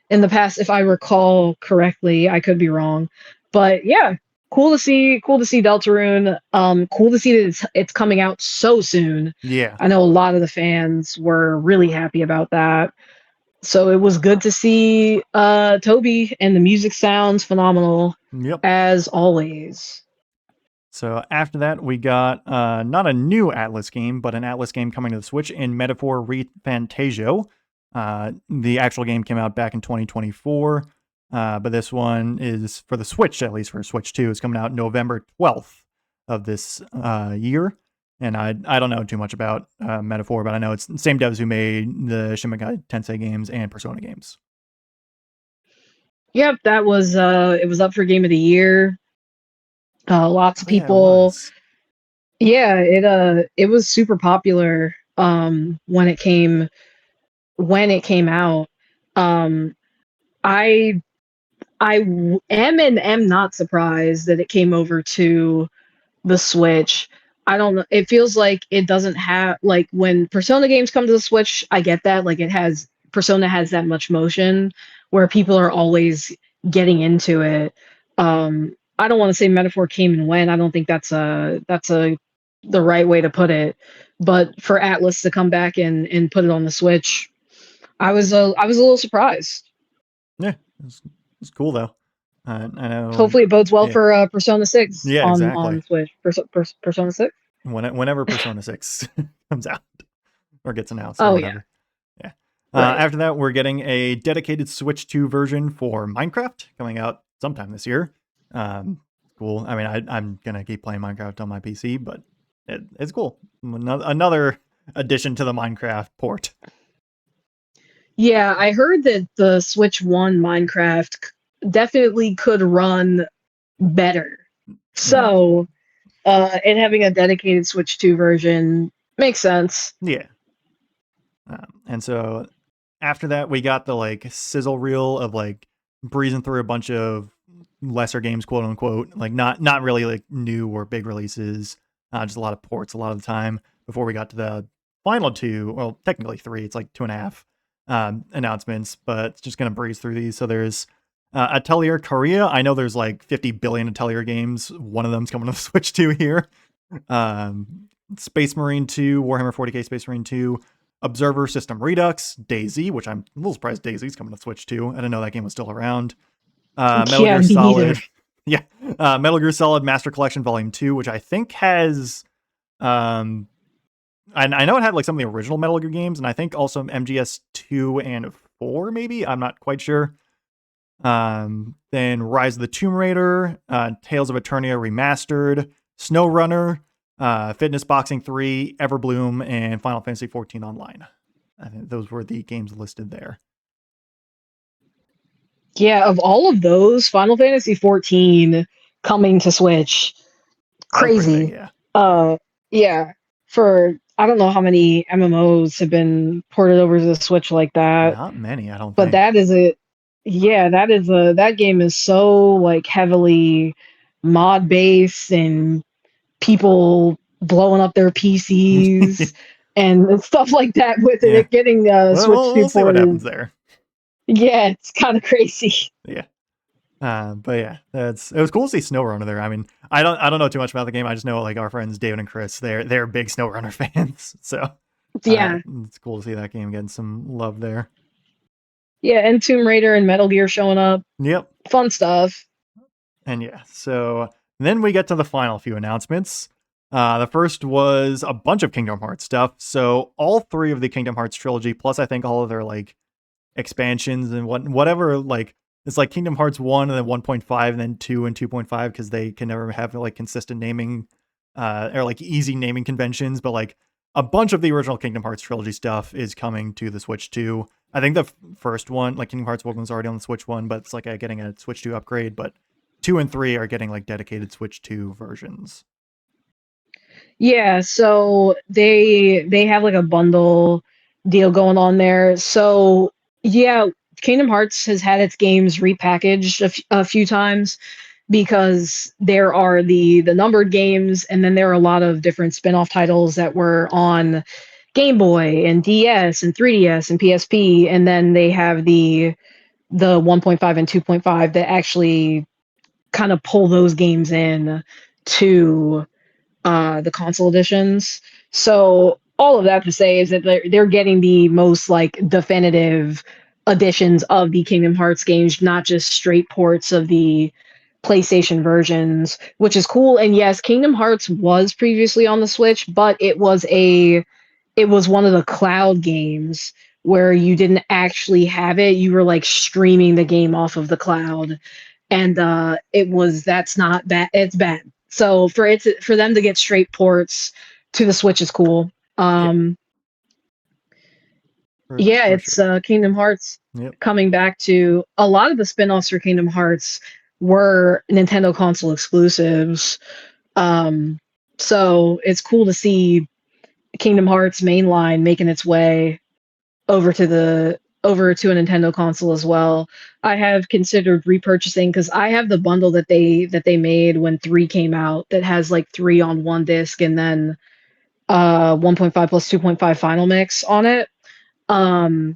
Speaker 2: in the past, if I recall correctly. I could be wrong, but yeah, cool to see Deltarune. Cool to see that it's coming out so soon.
Speaker 1: Yeah.
Speaker 2: I know a lot of the fans were really happy about that. So it was good to see Toby, and the music sounds phenomenal
Speaker 1: Yep.
Speaker 2: as always.
Speaker 1: So after that, we got not a new Atlas game, but an Atlas game coming to the Switch in Metaphor ReFantazio. The actual game came out back in 2024, but this one is for the Switch, at least for Switch 2. It's coming out November 12th of this year. And I don't know too much about Metaphor, but I know it's the same devs who made the Shin Megami Tensei games and Persona games.
Speaker 2: Yep, that was it was up for Game of the Year. Lots of
Speaker 1: Oh, yeah, it
Speaker 2: people.
Speaker 1: was.
Speaker 2: Yeah, it was super popular when it came out. Um, I am not surprised that it came over to the Switch. I don't know. It feels like it doesn't have, like, when Persona games come to the Switch, I get that. Like, Persona has that much motion where people are always getting into it. I don't want to say Metaphor came and went. I don't think that's a the right way to put it. But for Atlas to come back and put it on the Switch, I was a little surprised.
Speaker 1: Yeah, it's cool though. I know.
Speaker 2: Hopefully, it bodes well
Speaker 1: Yeah,
Speaker 2: for Persona 6
Speaker 1: yeah,
Speaker 2: on
Speaker 1: exactly.
Speaker 2: Switch. Persona 6.
Speaker 1: Whenever Persona 6 comes out or gets announced or
Speaker 2: Oh yeah,
Speaker 1: whatever. Yeah.
Speaker 2: right.
Speaker 1: After that, we're getting a dedicated Switch 2 version for Minecraft coming out sometime this year. Cool. I mean, I'm going to keep playing Minecraft on my PC, but it's cool. Another addition to the Minecraft port.
Speaker 2: Yeah, I heard that the Switch 1 Minecraft definitely could run better.
Speaker 1: Yeah.
Speaker 2: So, and having a dedicated Switch 2 version makes sense.
Speaker 1: Yeah. And so after that, we got the like sizzle reel of like breezing through a bunch of lesser games, quote unquote, like not really like new or big releases, just a lot of ports a lot of the time before we got to the final two. Well, technically three. It's like 2.5 announcements, but it's just gonna breeze through these. So there's Atelier Korea. I know there's like 50 billion Atelier games. One of them's coming to the Switch 2 here. Space Marine 2, Warhammer 40k Space Marine 2, Observer System Redux, DayZ, which I'm a little surprised DayZ's coming to Switch 2. I didn't know that game was still around. Metal
Speaker 2: Yeah,
Speaker 1: Gear
Speaker 2: me neither.
Speaker 1: Solid. Yeah. Metal Gear Solid Master Collection Volume 2, which I think has I know it had like some of the original Metal Gear games, and I think also MGS 2 and 4, maybe. I'm not quite sure. Then Rise of the Tomb Raider, Tales of Eternia Remastered, SnowRunner, Fitness Boxing 3, Everbloom, and Final Fantasy 14 Online. I think those were the games listed there.
Speaker 2: Yeah, of all of those, Final Fantasy 14 coming to Switch,
Speaker 1: That was pretty big,
Speaker 2: crazy.
Speaker 1: yeah.
Speaker 2: Uh, yeah, for I don't know how many MMOs have been ported over to the Switch like that,
Speaker 1: Not many, I don't
Speaker 2: but
Speaker 1: think.
Speaker 2: that game is so like heavily mod based, and people blowing up their PCs and stuff like that with
Speaker 1: Yeah.
Speaker 2: it getting
Speaker 1: Well,
Speaker 2: Switch 2
Speaker 1: we'll see what happens
Speaker 2: ported.
Speaker 1: there.
Speaker 2: Yeah, it's kind of crazy.
Speaker 1: Yeah. But yeah, it was cool to see SnowRunner there. I mean, I don't know too much about the game. I just know like our friends David and Chris, they're big SnowRunner fans. So
Speaker 2: Yeah,
Speaker 1: it's cool to see that game getting some love there.
Speaker 2: yeah, and Tomb Raider and Metal Gear showing up.
Speaker 1: Yep.
Speaker 2: Fun stuff.
Speaker 1: And yeah, so then we get to the final few announcements. The first was a bunch of Kingdom Hearts stuff. So all three of the Kingdom Hearts trilogy, plus I think all of their like expansions and whatever, like it's like Kingdom Hearts 1 and then 1.5 and then 2 and 2.5 because they can never have like consistent naming or like easy naming conventions, but like a bunch of the original Kingdom Hearts trilogy stuff is coming to the Switch 2. I think the first one, like Kingdom Hearts 1 was already on the Switch 1, but it's like getting a Switch 2 upgrade, but 2 and 3 are getting like dedicated Switch 2 versions.
Speaker 2: Yeah, so they have like a bundle deal going on there. So yeah, Kingdom Hearts has had its games repackaged a few times. because there are the numbered games, and then there are a lot of different spin-off titles that were on Game Boy and DS and 3DS and PSP, and then they have the 1.5 and 2.5 that actually kind of pull those games in to the console editions. So all of that to say is that they're getting the most like definitive editions of the Kingdom Hearts games, not just straight ports of the PlayStation versions, which is cool. And yes, Kingdom Hearts was previously on the Switch, but it was one of the cloud games where you didn't actually have it. You were like streaming the game off of the cloud. And that's not bad. It's bad. So for them to get straight ports to the Switch is cool.
Speaker 1: Yeah,
Speaker 2: Um, yeah,
Speaker 1: for
Speaker 2: it's
Speaker 1: sure.
Speaker 2: Kingdom Hearts
Speaker 1: Yep.
Speaker 2: coming back to a lot of the spin-offs for Kingdom Hearts were Nintendo console exclusives. Um, so it's cool to see Kingdom Hearts mainline making its way over to a Nintendo console as well. I have considered repurchasing because I have the bundle that they made when 3 came out that has like 3 on one disc and then 1.5 plus 2.5 final mix on it. Um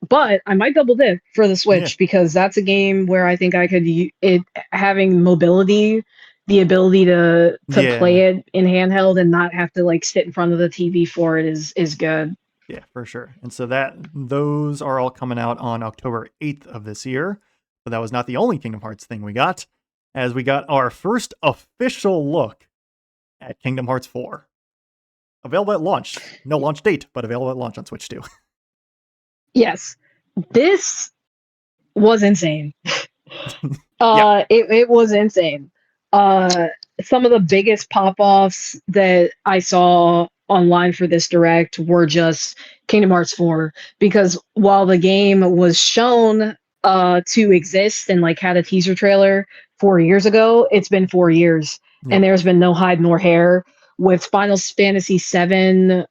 Speaker 2: but I might double dip for the
Speaker 1: Yeah.
Speaker 2: Switch because that's a game where I think I could it having mobility, the ability to
Speaker 1: Yeah.
Speaker 2: play it in handheld and not have to like sit in front of the TV for it is good.
Speaker 1: Yeah, for sure. And so those are all coming out on October 8th of this year. But that was not the only Kingdom Hearts thing we got, as we got our first official look at Kingdom Hearts 4. Available at launch. No launch date, but available at launch on Switch too.
Speaker 2: Yes. This was insane.
Speaker 1: Yeah.
Speaker 2: It was insane. Uh, some of the biggest pop-offs that I saw online for this direct were just Kingdom Hearts 4 because while the game was shown to exist and like had a teaser trailer 4 years ago, it's been 4 years and
Speaker 1: Yep.
Speaker 2: there's been no hide nor hair with Final Fantasy VII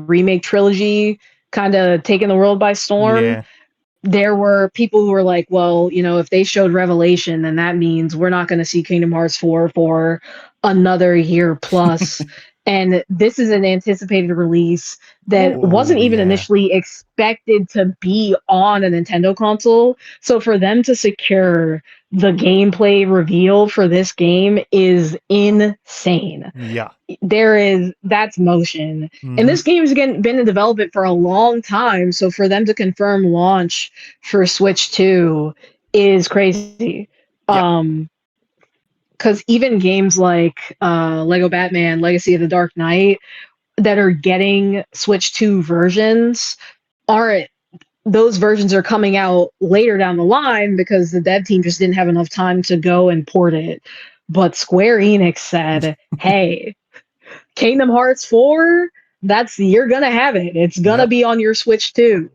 Speaker 2: remake trilogy kind of taking the world by storm.
Speaker 1: Yeah.
Speaker 2: There were people who were like, well, you know, if they showed Revelation, then that means we're not going to see Kingdom Hearts 4 for another year plus. And this is an anticipated release that
Speaker 1: Oh,
Speaker 2: wasn't even
Speaker 1: yeah.
Speaker 2: initially expected to be on a Nintendo console. So for them to secure the gameplay reveal for this game is insane.
Speaker 1: Yeah.
Speaker 2: That's motion. And
Speaker 1: Mm-hmm.
Speaker 2: this game's again been in development for a long time, so for them to confirm launch for Switch 2 is crazy.
Speaker 1: Yeah.
Speaker 2: Because even games like Lego Batman Legacy of the Dark Knight that are getting Switch 2 versions aren't those versions are coming out later down the line because the dev team just didn't have enough time to go and port it. But Square Enix said, hey, Kingdom Hearts 4, you're gonna have it. It's gonna
Speaker 1: Yep.
Speaker 2: be on your Switch too.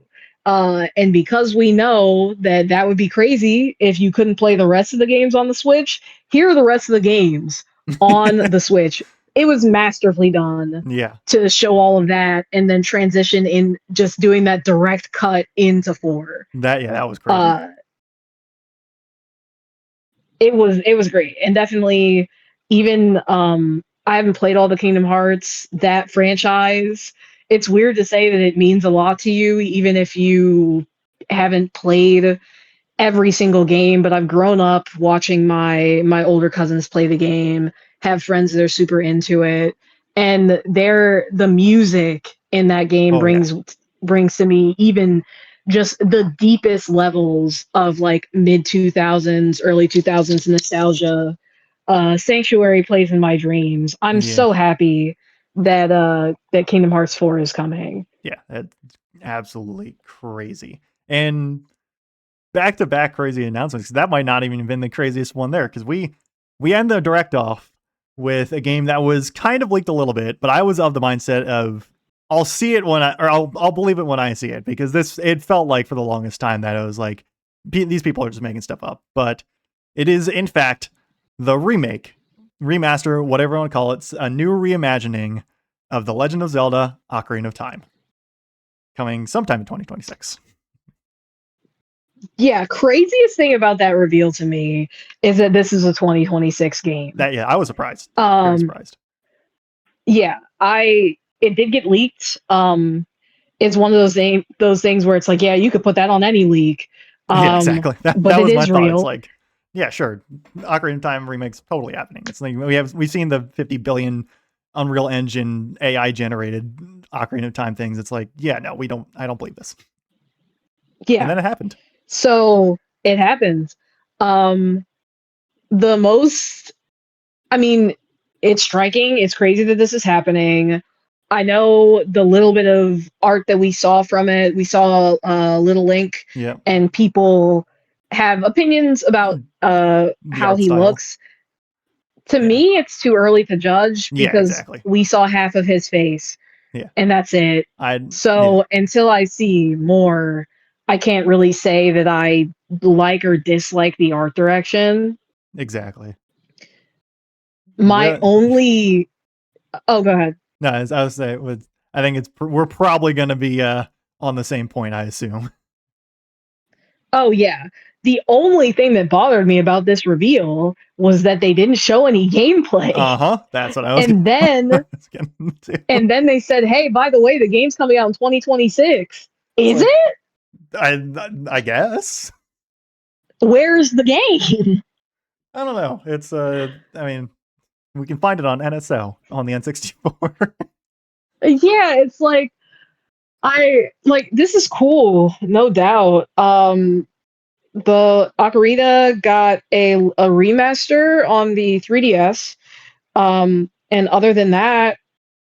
Speaker 2: And because we know that that would be crazy if you couldn't play the rest of the games on the Switch, here are the rest of the games on the Switch. It was masterfully done
Speaker 1: Yeah.
Speaker 2: to show all of that and then transition in just doing that direct cut into 4.
Speaker 1: That was crazy.
Speaker 2: Uh, it was great and definitely even I haven't played all the Kingdom Hearts that franchise. It's weird to say that it means a lot to you even if you haven't played every single game, but I've grown up watching my older cousins play the game, have friends that are super into it, and the music in that game
Speaker 1: Oh yeah.
Speaker 2: brings to me even just the deepest levels of like mid 2000s, early 2000s nostalgia. Sanctuary plays in my dreams. I'm
Speaker 1: Yeah.
Speaker 2: so happy that Kingdom Hearts 4 is coming.
Speaker 1: Yeah. That's absolutely crazy. And back to back crazy announcements. That might not even have been the craziest one there because we end the direct off with a game that was kind of leaked a little bit, but I was of the mindset of I'll see it I'll believe it when I see it because it felt like for the longest time that it was like these people are just making stuff up, but it is in fact the remake, remaster, whatever you want to call it, a new reimagining of The Legend of Zelda: Ocarina of Time, coming sometime in 2026.
Speaker 2: Yeah, craziest thing about that reveal to me is that this is a 2026 game.
Speaker 1: I was surprised. Very
Speaker 2: Um,
Speaker 1: surprised.
Speaker 2: yeah, it did get leaked. It's one of those things where it's like, yeah, you could put that on any leak.
Speaker 1: Yeah, exactly.
Speaker 2: But
Speaker 1: That
Speaker 2: it
Speaker 1: was my
Speaker 2: is
Speaker 1: thought. It's
Speaker 2: real.
Speaker 1: like, yeah, sure. Ocarina of Time remake's totally happening. It's like we've seen the 50 billion Unreal Engine AI generated Ocarina of Time things. It's like, yeah, no, I don't believe this. And
Speaker 2: Yeah.
Speaker 1: then it happened.
Speaker 2: So it happens. Um, the most, I mean, it's striking. It's crazy that this is happening. I know the little bit of art that we saw from it. We saw a little link,
Speaker 1: Yeah.
Speaker 2: and people have opinions about
Speaker 1: The
Speaker 2: how
Speaker 1: art
Speaker 2: he
Speaker 1: style.
Speaker 2: looks. To
Speaker 1: Yeah.
Speaker 2: me, it's too early to judge
Speaker 1: Yeah,
Speaker 2: because
Speaker 1: exactly.
Speaker 2: we saw half of his face,
Speaker 1: Yeah.
Speaker 2: and that's it.
Speaker 1: Yeah,
Speaker 2: So until I see more, I can't really say that I like or dislike the art direction.
Speaker 1: exactly.
Speaker 2: My
Speaker 1: Well,
Speaker 2: only Oh, go ahead.
Speaker 1: no, as I was saying, I think we're probably going to be on the same point, I assume.
Speaker 2: Oh, yeah. The only thing that bothered me about this reveal was that they didn't show any gameplay.
Speaker 1: That's what I was
Speaker 2: And then
Speaker 1: getting to.
Speaker 2: and then they said, "Hey, by the way, the game's coming out in 2026."
Speaker 1: It's
Speaker 2: Is
Speaker 1: like,
Speaker 2: it?
Speaker 1: I guess.
Speaker 2: Where's the game?
Speaker 1: I don't know. It's I mean, we can find it on NSO on the N64.
Speaker 2: Yeah, it's like this is cool, no doubt. The Ocarina got a remaster on the 3DS. And other than that,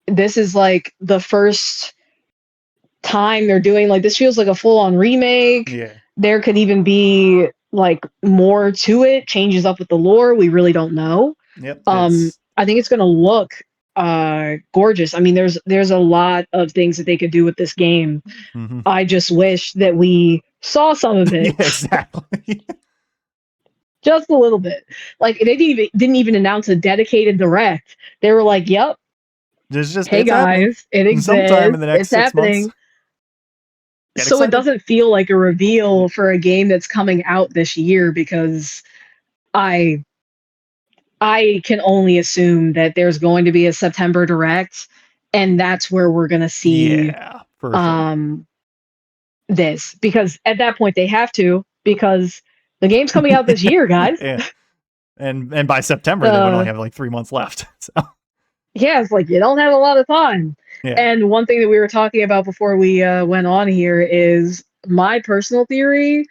Speaker 2: this is like the first time they're doing like this feels like a full on remake.
Speaker 1: Yeah.
Speaker 2: There could even be like more to it, changes up with the lore. We really don't know.
Speaker 1: Yep. It's
Speaker 2: I think it's gonna look gorgeous. I mean, there's a lot of things that they could do with this game.
Speaker 1: mm-hmm.
Speaker 2: I just wish that we saw some of
Speaker 1: Yeah,
Speaker 2: it.
Speaker 1: exactly.
Speaker 2: Just a little bit. Like they didn't even announce a dedicated direct. They were like, "Yep, hey
Speaker 1: It's happening.
Speaker 2: guys, it
Speaker 1: Sometime in
Speaker 2: exists.
Speaker 1: the next
Speaker 2: It's
Speaker 1: 6 months.
Speaker 2: happening."
Speaker 1: Get
Speaker 2: So it
Speaker 1: excited.
Speaker 2: doesn't feel like a
Speaker 1: Yeah.
Speaker 2: reveal for a game that's coming out this year because I I can only assume that there's going to be a September direct, and that's where we're gonna see
Speaker 1: Yeah, for sure.
Speaker 2: um this because at that point they have to because the game's coming out this year, guys.
Speaker 1: Yeah. And by September they would only
Speaker 2: The
Speaker 1: have like 3 months left. So,
Speaker 2: Yeah, it's like you don't have a lot of time.
Speaker 1: yeah.
Speaker 2: And one thing that we were talking about before we went on here is my personal theory.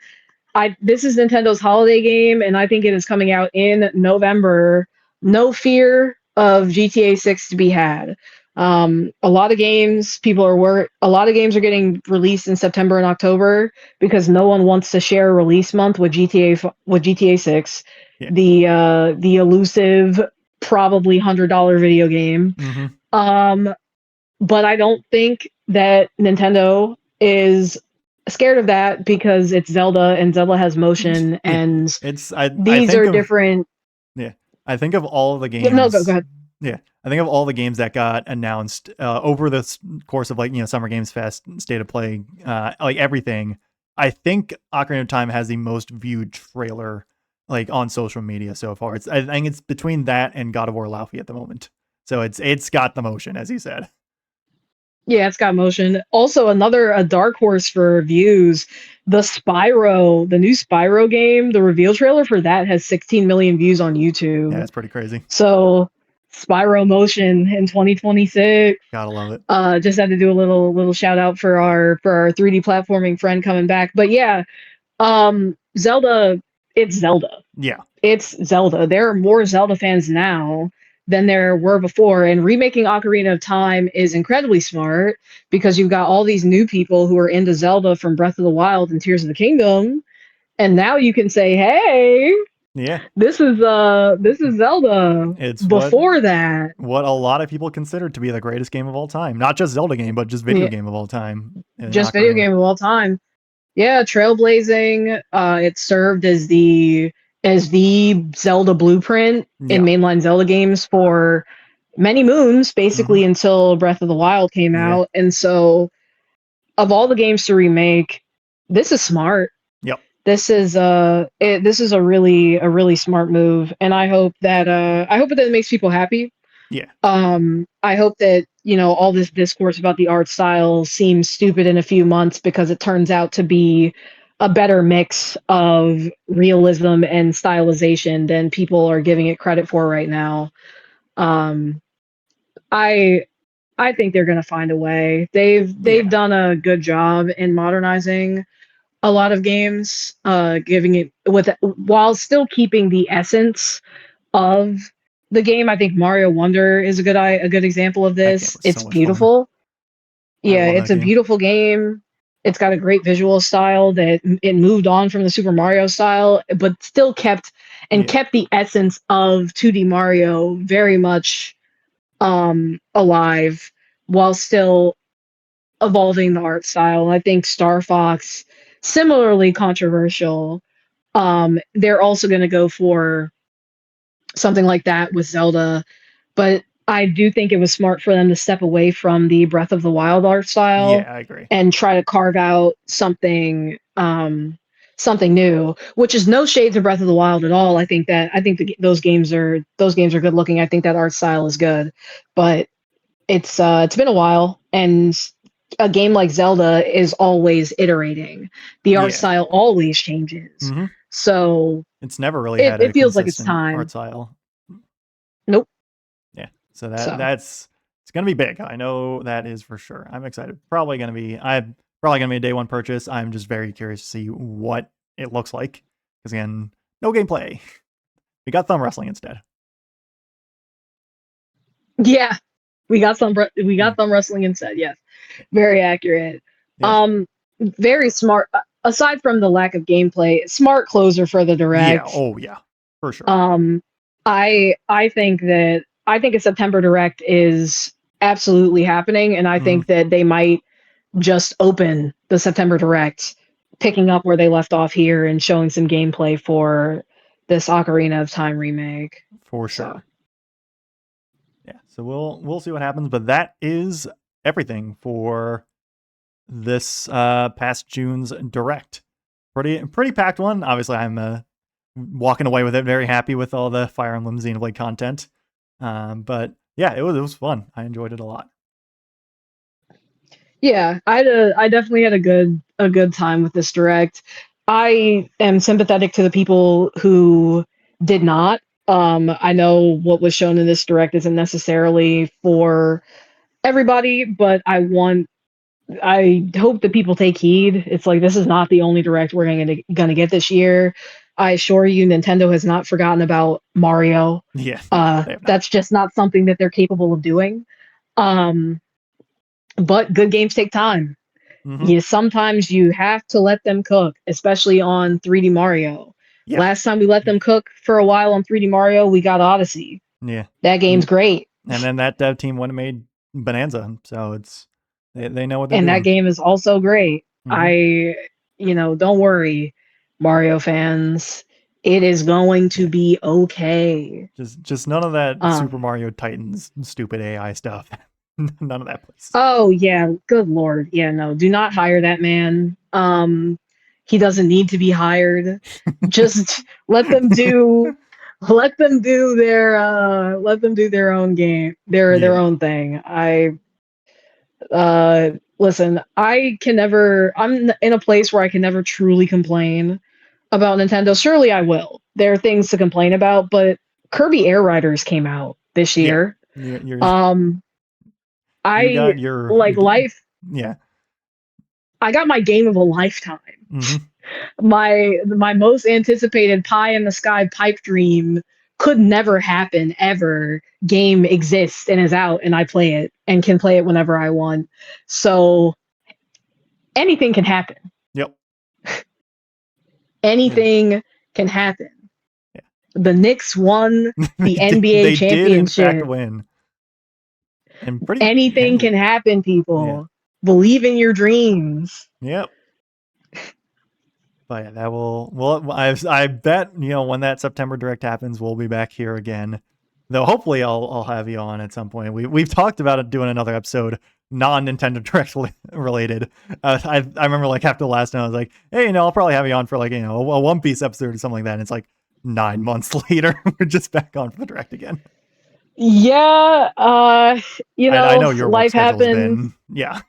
Speaker 2: I This is Nintendo's holiday game, and I think it is coming out in November. No fear of GTA 6 to be had. A lot of games a lot of games are getting released in September and October because no one wants to share a release month with GTA 6,
Speaker 1: Yeah.
Speaker 2: the elusive probably $100 video game.
Speaker 1: Mm-hmm.
Speaker 2: Um, but I don't think that Nintendo is scared of that because it's Zelda and Zelda has motion
Speaker 1: Yeah.
Speaker 2: and
Speaker 1: It's I
Speaker 2: these
Speaker 1: think
Speaker 2: are
Speaker 1: of
Speaker 2: different.
Speaker 1: Yeah. I think of all the
Speaker 2: No, go
Speaker 1: games.
Speaker 2: ahead.
Speaker 1: Yeah. I think of all the games that got announced over the course of Summer Games Fest, State of Play, like everything. I think Ocarina of Time has the most viewed trailer like on social media so far. I think it's between that and God of War Laufey at the moment. So it's got the motion, as you said.
Speaker 2: Yeah, it's got motion. Also, a dark horse for views. The new Spyro game, the reveal trailer for that has 16 million views on
Speaker 1: Yeah,
Speaker 2: YouTube.
Speaker 1: it's pretty crazy.
Speaker 2: So, Spyro motion in 2026.
Speaker 1: Gotta love it.
Speaker 2: Just had to do a little shout out for our 3D platforming friend coming back. But yeah, Zelda, it's Zelda.
Speaker 1: Yeah.
Speaker 2: It's Zelda. There are more Zelda fans now than there were before, and remaking Ocarina of Time is incredibly smart because you've got all these new people who are into Zelda from Breath of the Wild and Tears of the Kingdom, and now you can say, "Hey,
Speaker 1: Yeah.
Speaker 2: this is Zelda."
Speaker 1: It's
Speaker 2: Before that,
Speaker 1: what a lot of people consider to be the greatest game of all time. Not just Zelda game, but just video
Speaker 2: yeah,
Speaker 1: game of all time. In
Speaker 2: just video
Speaker 1: Ocarina.
Speaker 2: game of all time. Yeah, trailblazing. It served as the Zelda blueprint in
Speaker 1: Yeah.
Speaker 2: mainline Zelda games for many moons,
Speaker 1: Mm-hmm.
Speaker 2: basically until Breath of the Wild came
Speaker 1: Yeah.
Speaker 2: out. And so, of all the games to remake, this is smart.
Speaker 1: Yep.
Speaker 2: this is a really smart move, and I hope that it makes people happy.
Speaker 1: Yeah.
Speaker 2: I hope that, you know, all this discourse about the art style seems stupid in a few months because it turns out to be a better mix of realism and stylization than people are giving it credit for right now. Um, I I think they're going to find a way. They've
Speaker 1: Yeah.
Speaker 2: done a good job in modernizing a lot of games, giving it with while still keeping the essence of the game. I think Mario Wonder is a good example of
Speaker 1: That game
Speaker 2: this.
Speaker 1: was so
Speaker 2: It's
Speaker 1: much fun.
Speaker 2: beautiful.
Speaker 1: I
Speaker 2: Yeah,
Speaker 1: love
Speaker 2: it's
Speaker 1: that
Speaker 2: a
Speaker 1: game.
Speaker 2: beautiful game. It's got a great visual style that it moved on from the Super Mario style, but still
Speaker 1: Yeah.
Speaker 2: kept the essence of 2D Mario very much alive while still evolving the art style. I think Star Fox, similarly controversial. They're also going to go for something like that with Zelda, but I do think it was smart for them to step away from the Breath of the Wild art style
Speaker 1: Yeah, I agree.
Speaker 2: and try to carve out something new, which is no shade to Breath of the Wild at all. I think those games are good looking. I think that art style is good, but it's been a while, and a game like Zelda is always iterating. The art
Speaker 1: Yeah.
Speaker 2: style always changes.
Speaker 1: Hmm.
Speaker 2: So
Speaker 1: It's never really had
Speaker 2: it
Speaker 1: a
Speaker 2: feels like it's
Speaker 1: consistent art
Speaker 2: time.
Speaker 1: style.
Speaker 2: Nope.
Speaker 1: Yeah. So
Speaker 2: So
Speaker 1: that's it's gonna be big. I know that is for sure. I'm excited. I'm probably gonna be a day one purchase. I'm just very curious to see what it looks like. Because again, no gameplay. We got thumb wrestling instead.
Speaker 2: yeah, we
Speaker 1: Yeah.
Speaker 2: got thumb wrestling instead. Yes, very accurate.
Speaker 1: Yeah.
Speaker 2: Um, very smart. Aside from the lack of gameplay, smart closer for the
Speaker 1: Yeah.
Speaker 2: direct.
Speaker 1: Oh yeah. For sure.
Speaker 2: Um, I think a September direct is absolutely happening, and I
Speaker 1: Hmm.
Speaker 2: think that they might just open the September direct, picking up where they left off here and showing some gameplay for this Ocarina of Time remake.
Speaker 1: For
Speaker 2: So
Speaker 1: sure. Yeah. So we'll see what happens. But that is everything for this past June's direct. Pretty packed one. Obviously, I'm walking away with it very happy with all the Fire Emblem Xenoblade content. But yeah, it was fun. I enjoyed it a lot.
Speaker 2: yeah, I definitely had a good time with this direct. I am sympathetic to the people who did not. I know what was shown in this direct isn't necessarily for everybody, but I hope that people take heed. It's like this is not the only direct we're gonna get this year. I assure you, Nintendo has not forgotten about Mario.
Speaker 1: Yeah, no, they have not.
Speaker 2: That's just not something that they're capable of doing. Um, but good games take time.
Speaker 1: Hmm.
Speaker 2: Sometimes you have to let them cook, especially on 3D Mario.
Speaker 1: Yeah,
Speaker 2: Last time we let them cook for a while on 3D Mario, we got Odyssey.
Speaker 1: yeah.
Speaker 2: That game's
Speaker 1: And
Speaker 2: great,
Speaker 1: then that dev team went and made Bonanza, so they know what they're
Speaker 2: and that
Speaker 1: doing.
Speaker 2: game is also great.
Speaker 1: Hmm.
Speaker 2: Don't worry, Mario fans. It is going to
Speaker 1: Yeah,
Speaker 2: be okay.
Speaker 1: just none of that
Speaker 2: Um,
Speaker 1: Super Mario Titans stupid AI stuff. None of that, please.
Speaker 2: oh yeah, good lord. Yeah, no, do not hire that man. He doesn't need to be hired. Just let them do their own game, their
Speaker 1: Yeah,
Speaker 2: own thing. Listen, I'm in a place where I can never truly complain about Nintendo. Surely I will. There are things to complain about, but Kirby Air Riders came out this
Speaker 1: yeah.
Speaker 2: year.
Speaker 1: You're
Speaker 2: Um,
Speaker 1: you
Speaker 2: I
Speaker 1: got your
Speaker 2: like life.
Speaker 1: yeah.
Speaker 2: I got my game of a lifetime.
Speaker 1: Hmm.
Speaker 2: My most anticipated pie in the sky pipe dream could never happen ever. Game exists and is out, and I play it and can play it whenever I want. So anything can happen.
Speaker 1: Yep. And
Speaker 2: Anything can happen.
Speaker 1: yeah.
Speaker 2: The Knicks won the NBA
Speaker 1: They did in fact
Speaker 2: championship.
Speaker 1: win, and pretty
Speaker 2: Anything
Speaker 1: handily.
Speaker 2: can happen,
Speaker 1: Yeah.
Speaker 2: people. Believe in your dreams.
Speaker 1: Yep. But yeah, that will. Well, I bet when that September direct happens, we'll be back here again Though hopefully I'll have you on at some point. We've talked about it doing another episode non-Nintendo Direct related. I remember like after the last one I was like, hey, I'll probably have you on for like a One Piece episode or something like that. And it's like 9 months later, we're just back on for the Direct again.
Speaker 2: Yeah,
Speaker 1: I know your work
Speaker 2: life
Speaker 1: schedule's
Speaker 2: happens.
Speaker 1: been yeah.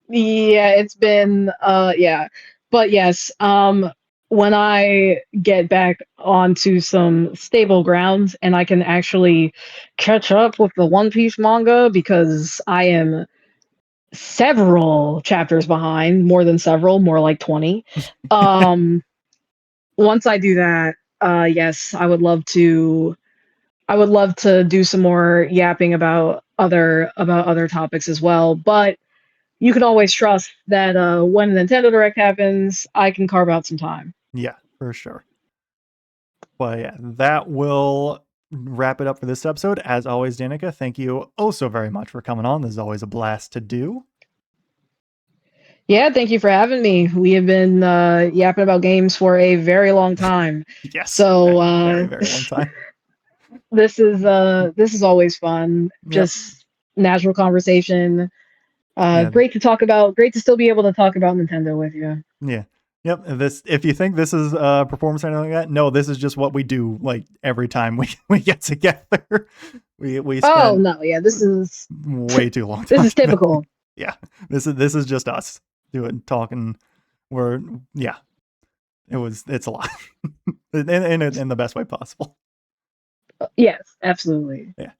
Speaker 2: Yeah, it's been yeah. But yes, when I get back onto some stable ground and I can actually catch up with the One Piece manga because I am several chapters behind, more than several, more like 20. Um once I do that, yes, I would love to do some more yapping about other topics as well, but you can always trust that when Nintendo Direct happens, I can carve out some time.
Speaker 1: Yeah, for sure. But yeah, that will wrap it up for this episode. As always, Danica, thank you oh so very much for coming on. This is always a blast to do.
Speaker 2: Yeah, thank you for having me. We have been yapping about games for a very long time.
Speaker 1: Yes,
Speaker 2: So
Speaker 1: very, very long time.
Speaker 2: this is always fun.
Speaker 1: Yep.
Speaker 2: Just natural conversation.
Speaker 1: Yeah.
Speaker 2: Great to still be able to talk about Nintendo with you.
Speaker 1: Yeah. Yep. If you think this is a performance or anything like that, no, this is just what we do like every time we get together. We
Speaker 2: Oh
Speaker 1: spent
Speaker 2: no, yeah, this is
Speaker 1: way too long
Speaker 2: this is
Speaker 1: talking about
Speaker 2: typical.
Speaker 1: it. Yeah. This is just us doing talking. We're yeah. It's a lot. in the best way possible.
Speaker 2: Yes, absolutely.
Speaker 1: Yeah.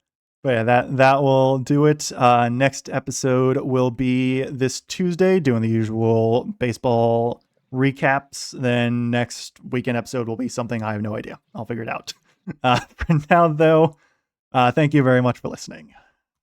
Speaker 1: But yeah, that will do it. Next episode will be this Tuesday, doing the usual baseball recaps. Then next weekend episode will be something I have no idea. I'll figure it out. For now, though, thank you very much for listening.